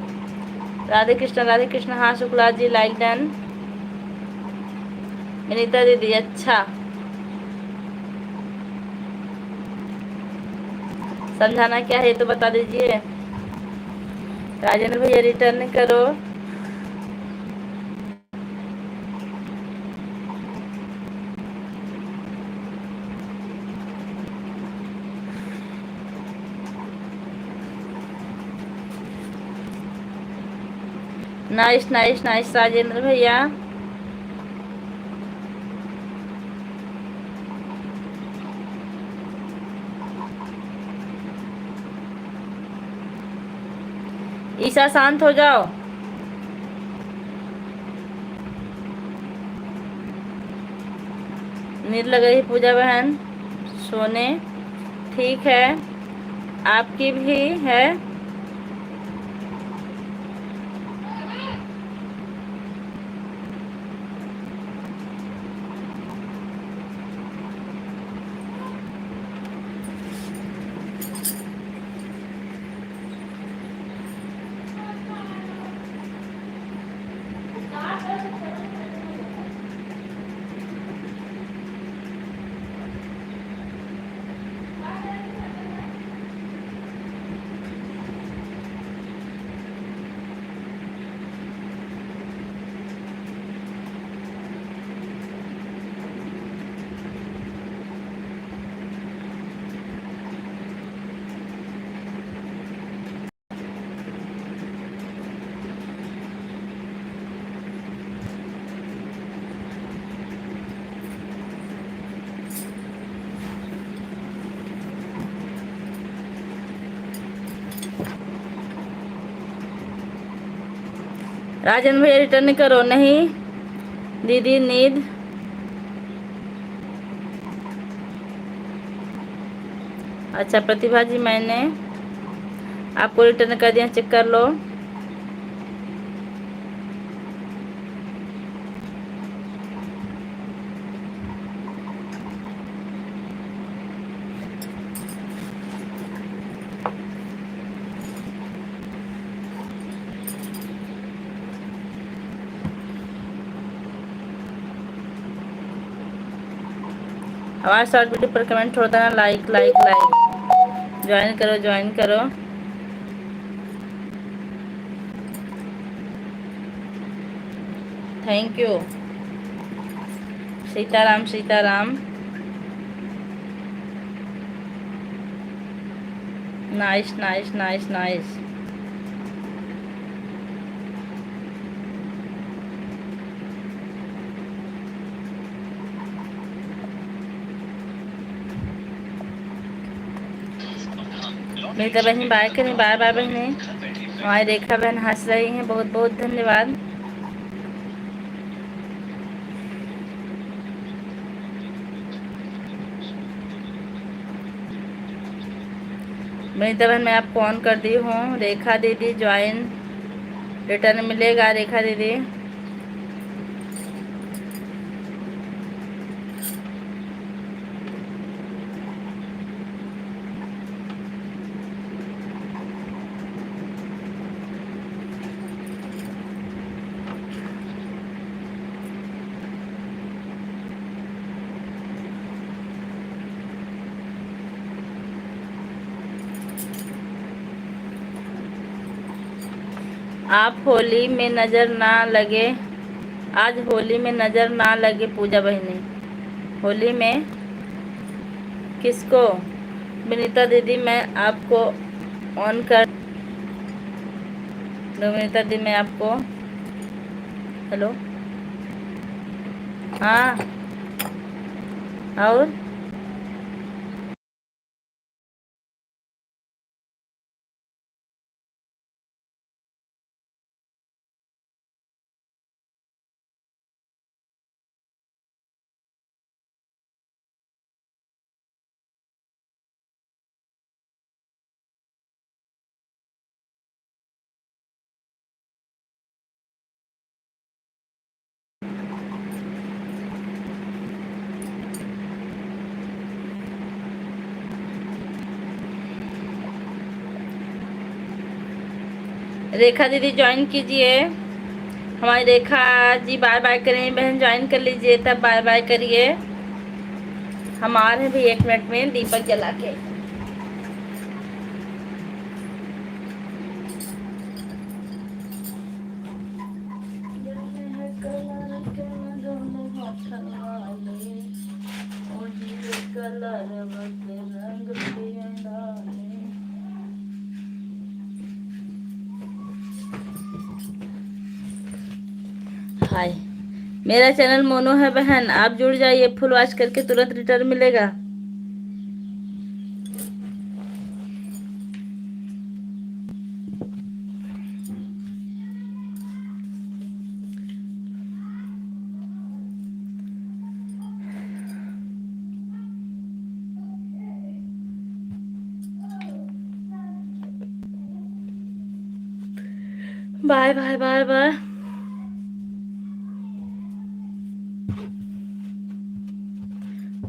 राधे कृष्ण, हाँ शुक्ला जी, लाइक डन। विनीता दीदी, अच्छा समझाना क्या है तो बता दीजिए। राजेंद्र भैया रिटर्न करो। नाइस नाइस नाइस राजेंद्र भैया। ईशा शांत हो जाओ। नींद लग रही पूजा बहन, सोने। ठीक है, आपकी भी है। राजन भैया रिटर्न करो। नहीं दीदी, नींद। अच्छा प्रतिभा जी, मैंने आपको रिटर्न कर दिया, चेक कर लो। हमारे शॉर्ट वीडियो पर कमेंट छोड़ देना, लाइक लाइक लाइक। ज्वाइन करो, ज्वाइन करो। Thank you. Sitaram, Sitaram. Nice nice nice nice. मेरी बहनी बाय करें, बाय बाय बहनी। हमारी रेखा बहन हंस रही हैं, बहुत बहुत धन्यवाद। वनिता बहन मैं आपको ऑन कर दी हूँ। रेखा दीदी ज्वाइन, रिटर्न मिलेगा रेखा दीदी। आप होली में नज़र ना लगे, आज होली में नज़र ना लगे पूजा बहनी। होली में किसको? विनीता दीदी मैं आपको ऑन कर दो। विनीता दीदी मैं आपको, हेलो, हाँ, और रेखा दीदी ज्वाइन कीजिए। हमारी रेखा जी बाय बाय करें बहन, ज्वाइन कर लीजिए तब बाय बाय करिए। हम आ रहे हैं भी 1 मिनट में दीपक जला के। हाय, मेरा चैनल मोनो है बहन, आप जुड़ जाइए, फुल वॉच करके तुरंत रिटर्न मिलेगा। Bye bye bye bye.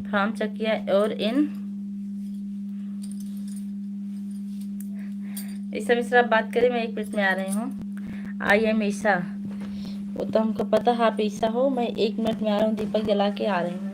From Chakiya और इन ईसा मिश्रा, आप बात करें, मैं 1 मिनट में आ रही हूँ। आई एम ईसा, वो तो हमको पता है आप ईसा हो। मैं 1 मिनट में आ रही हूँ, दीपक जला के आ रही हूँ।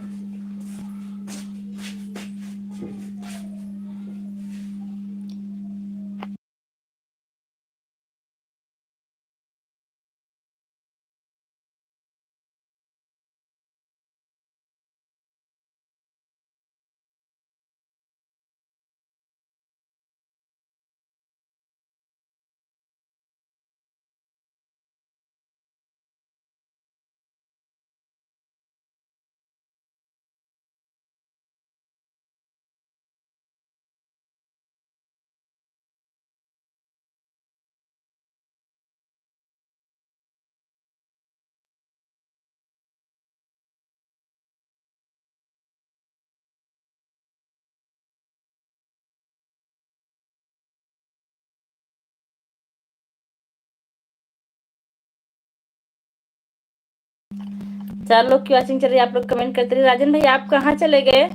चार लोग की वॉचिंग चल रही है, आप लोग कमेंट करते रहिए। राजन भाई आप कहाँ चले गए?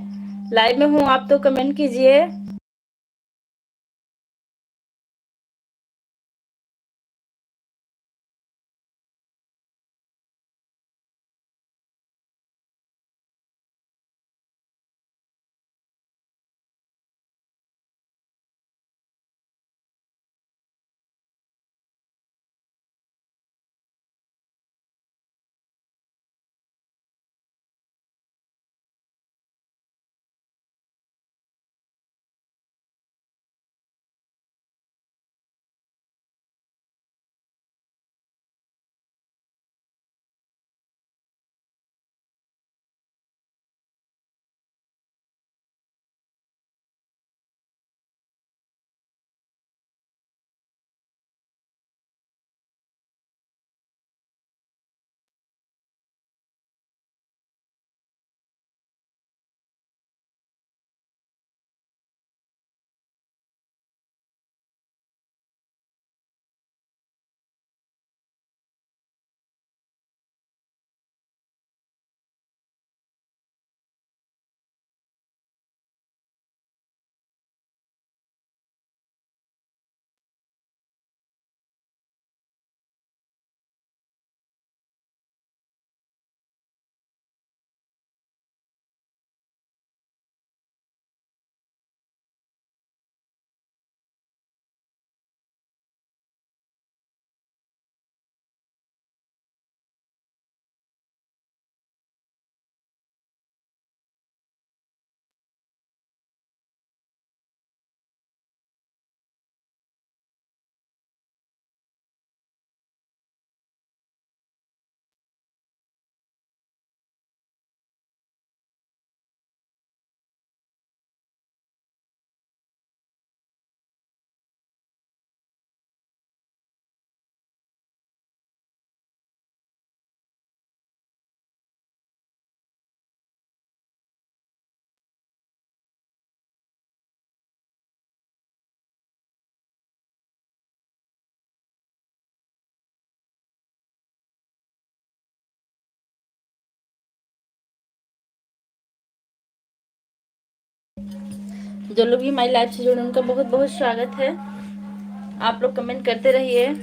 लाइव में हूँ, आप तो कमेंट कीजिए। जो लोग भी हमारी लाइफ से जुड़े उनका बहुत बहुत स्वागत है। आप लोग कमेंट करते रहिए।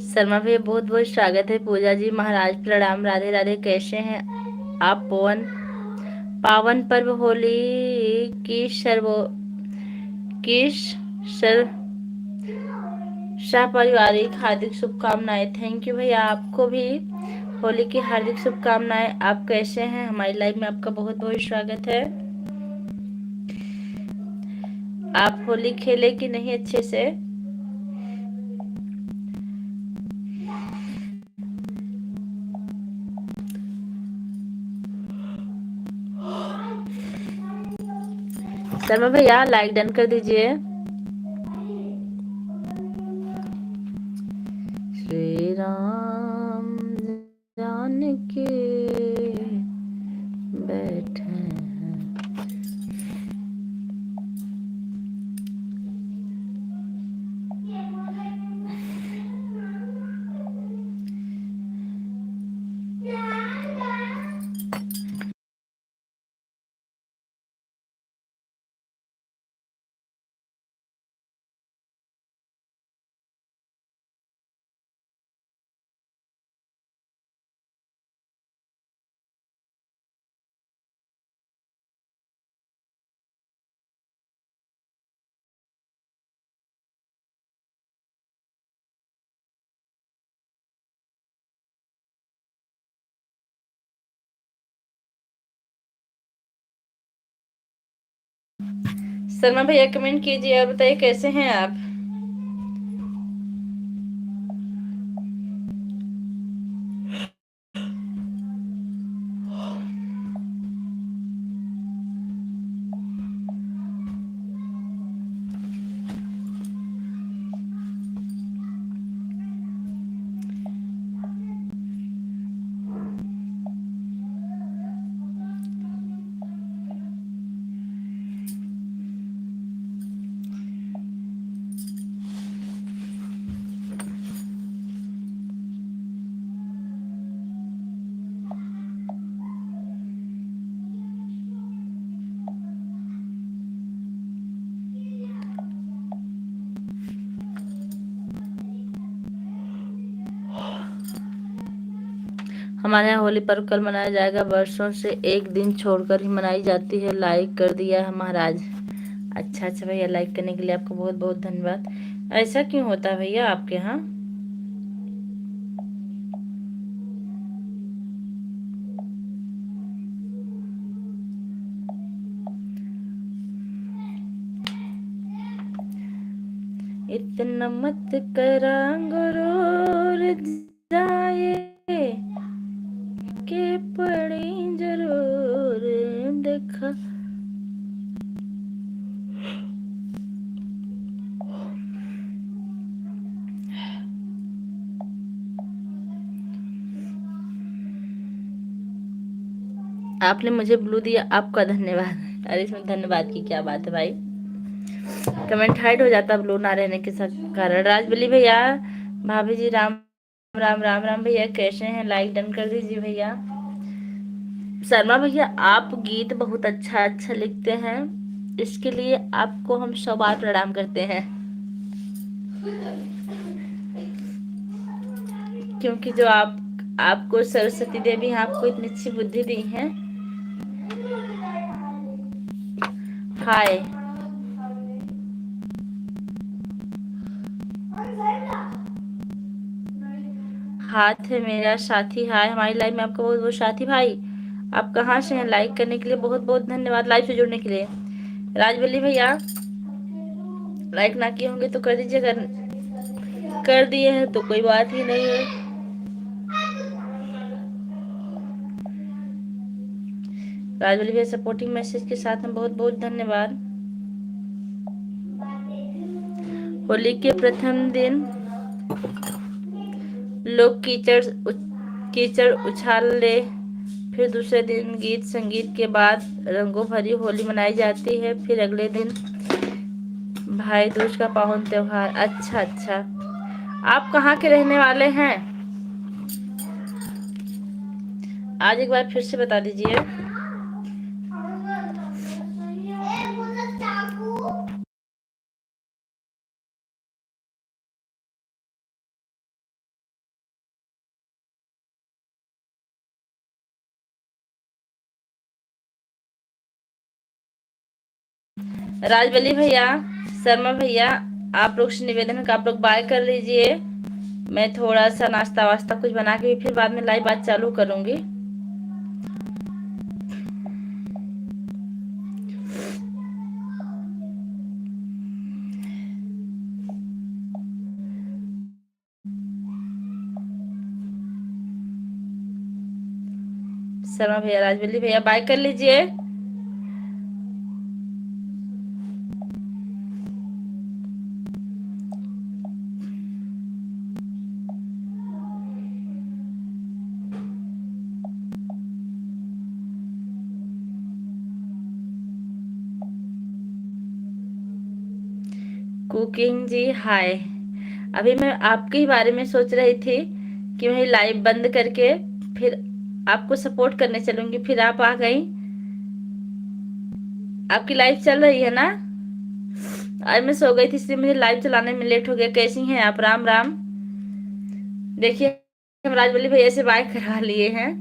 शर्मा भैया बहुत बहुत स्वागत है। पूजा जी महाराज प्रणाम, राधे राधे। कैसे हैं आप? पावन पर्व होली की सर शाह पारिवारिक हार्दिक शुभकामनाएं। थैंक यू भैया, आपको भी होली की हार्दिक शुभकामनाएं। आप कैसे हैं? हमारी लाइफ में आपका बहुत बहुत स्वागत है। आप होली खेले कि नहीं अच्छे से? शर्मा भैया लाइक डन कर दीजिए। श्री राम जानकी बैठे हैं। शर्मा भैया कमेंट कीजिए और बताइए कैसे हैं आप? हमारे यहाँ होली पर्व कल मनाया जाएगा। वर्षों से एक दिन छोड़कर ही मनाई जाती है। लाइक कर दिया है महाराज। अच्छा अच्छा भैया, लाइक करने के लिए आपको बहुत बहुत धन्यवाद। ऐसा क्यों होता है भैया आपके यहाँ? इतना मत करा गुरूर जाए के पड़ी जरूर देखा। आपने मुझे ब्लू दिया, आपका धन्यवाद। अरे इसमें धन्यवाद की क्या बात है भाई? कमेंट हाइड हो जाता ब्लू ना रहने के कारण। राजबली भैया, भाभी जी राम राम राम राम भैया, कैसे हैं? लाइक डन कर दीजिए भैया। शर्मा भैया, आप गीत बहुत अच्छा अच्छा लिखते हैं, इसके लिए आपको हम 100 बार प्रणाम करते हैं, क्योंकि जो आपको सरस्वती देवी आपको इतनी अच्छी बुद्धि दी है। हाय। हाथ है मेरा साथी, हाय। हमारी लाइफ में आपका बहुत बहुत साथी भाई। आप कहाँ से हैं? लाइक करने के लिए बहुत बहुत धन्यवाद, लाइव से जुड़ने के लिए। राजवल्ली भैया, लाइक ना किए होंगे तो कर दीजिए, कर दिए हैं तो कोई बात ही नहीं है। राजवल्ली भैया सपोर्टिंग मैसेज के साथ में बहुत बहुत धन्यवाद। होली के प्रथम दिन लोग कीचड़ उछाल ले, फिर दूसरे दिन गीत संगीत के बाद रंगों भरी होली मनाई जाती है, फिर अगले दिन भाई दूज का पावन त्योहार। अच्छा अच्छा, आप कहाँ के रहने वाले हैं? आज एक बार फिर से बता दीजिए। राजवली भैया, शर्मा भैया, आप लोग से निवेदन है कि आप लोग बाय कर लीजिए। मैं थोड़ा सा नाश्ता वास्ता कुछ बना के फिर बाद में लाइव बात चालू करूंगी। शर्मा भैया, राजवली भैया, बाय कर लीजिए। कुकिंग जी हाय। अभी मैं आपके ही बारे में सोच रही थी कि मैं लाइव बंद करके फिर आपको सपोर्ट करने चलूंगी, फिर आप आ गई। आपकी लाइव चल रही है ना? आज मैं सो गई थी इसलिए मुझे लाइव चलाने में लेट हो गया। कैसी हैं आप? राम राम। देखिए, हम राजवली भैया से बाय करा लिए हैं।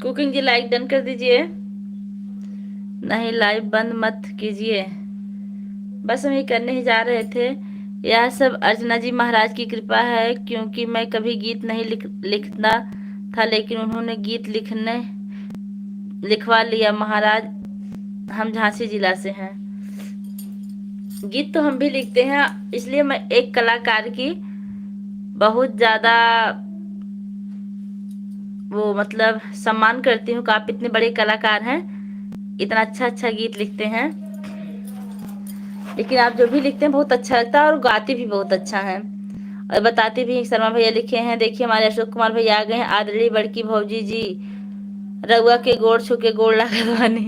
कुकिंग जी लाइक डन कर दीजिए। नहीं, लाइव बंद मत कीजिए, बस हम ये करने ही जा रहे थे। यह सब अर्चना जी महाराज की कृपा है, क्योंकि मैं कभी गीत नहीं लिखना था, लेकिन उन्होंने गीत लिखवा लिया। महाराज, हम झांसी जिला से हैं। गीत तो हम भी लिखते हैं, इसलिए मैं एक कलाकार की बहुत ज्यादा वो मतलब सम्मान करती हूँ कि आप इतने बड़े कलाकार हैं, इतना अच्छा अच्छा गीत लिखते हैं। लेकिन आप जो भी लिखते हैं बहुत अच्छा लगता है, और गाते भी बहुत अच्छा है, और बताते भी हैं। शर्मा भैया लिखे हैं, देखिए हमारे अशोक कुमार भैया आ गए हैं। आदरणीय बड़की भौजी जी, रउआ के गोड़ छू के गोड़ लागल बानी।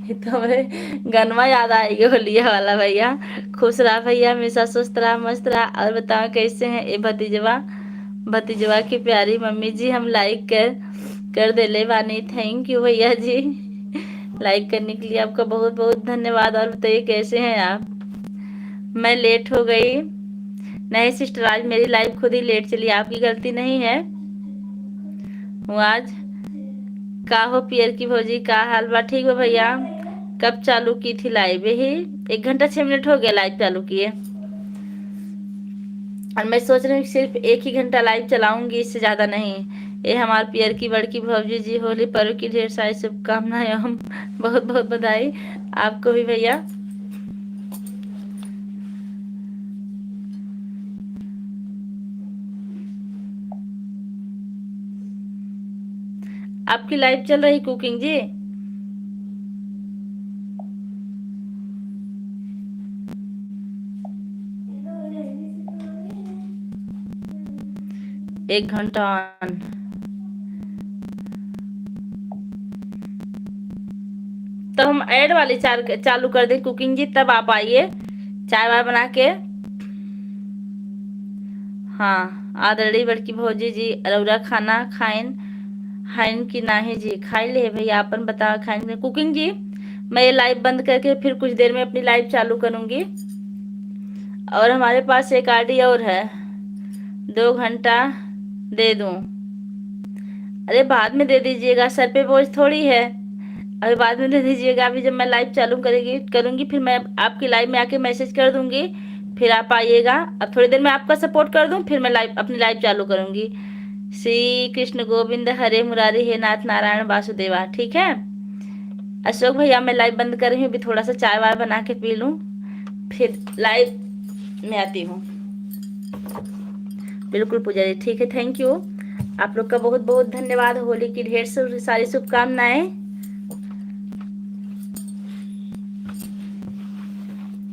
ये तो हमारे गनमा याद आएगी होलिया वाला। भैया खुश रहा भैया, हमेशा स्वस्थ रहा, मस्त रहा। और बताओ कैसे हैं ए भतीजवा? भतीजवा की प्यारी मम्मी जी, हम लाइक कर देले बानी। थैंक यू भैया जी, लाइक करने के लिए आपका बहुत बहुत धन्यवाद। और बताइए कैसे हैं आप? मैं लेट हो गई। नहीं सिस्टर, आज मेरी लाइफ खुद ही लेट चली, आपकी गलती नहीं है। हूँ आज का हो पियर की भौजी, का हाल बा? ठीक बा भैया। कब चालू की थी लाइव? ही 1 घंटा 6 मिनट हो गया लाइव चालू किए, और मैं सोच रही हूँ सिर्फ 1 ही घंटा लाइव चलाऊंगी, इससे ज्यादा नहीं। ये हमारे पियर की बड़की भौजी जी, होली पर्व की ढेर सारी शुभकामनाएं एवं बहुत बहुत बधाई आपको भी भैया। आपकी लाइव चल रही कुकिंग जी? एक घंटा ऑन। तब हम ऐड वाली चालू कर दें कुकिंग जी, तब आप आइए चाय वाय बना के। हाँ आदरणीय बड़की भौजी जी, रौरा खाना खाइन हाइन की नाही जी, खाई ले भैया अपन बता खाइन कुकिंग जी। मैं ये लाइव बंद करके फिर कुछ देर में अपनी लाइव चालू करूंगी। और हमारे पास एक आईडी और है, 2 घंटा दे दूं? अरे बाद में दे दीजिएगा, सर पे बोझ थोड़ी है, अभी बाद में दे दीजिएगा। अभी जब मैं लाइव चालू करूंगी फिर मैं आपकी लाइव में आके मैसेज कर दूंगी, फिर आप आइएगा। अब थोड़ी देर में आपका सपोर्ट कर दूं, फिर मैं अपनी लाइव चालू करूंगी। श्री कृष्ण गोविंद हरे मुरारी हे नाथ नारायण वासुदेवा। ठीक है अशोक भैया, मैं लाइव बंद कर रही हूँ, अभी थोड़ा सा चाय वाय बना के पी लूँ, फिर लाइव में आती हूँ। बिल्कुल पुजारी, ठीक है, थैंक यू। आप लोग का बहुत बहुत धन्यवाद। होली की ढेर सारी शुभकामनाएं।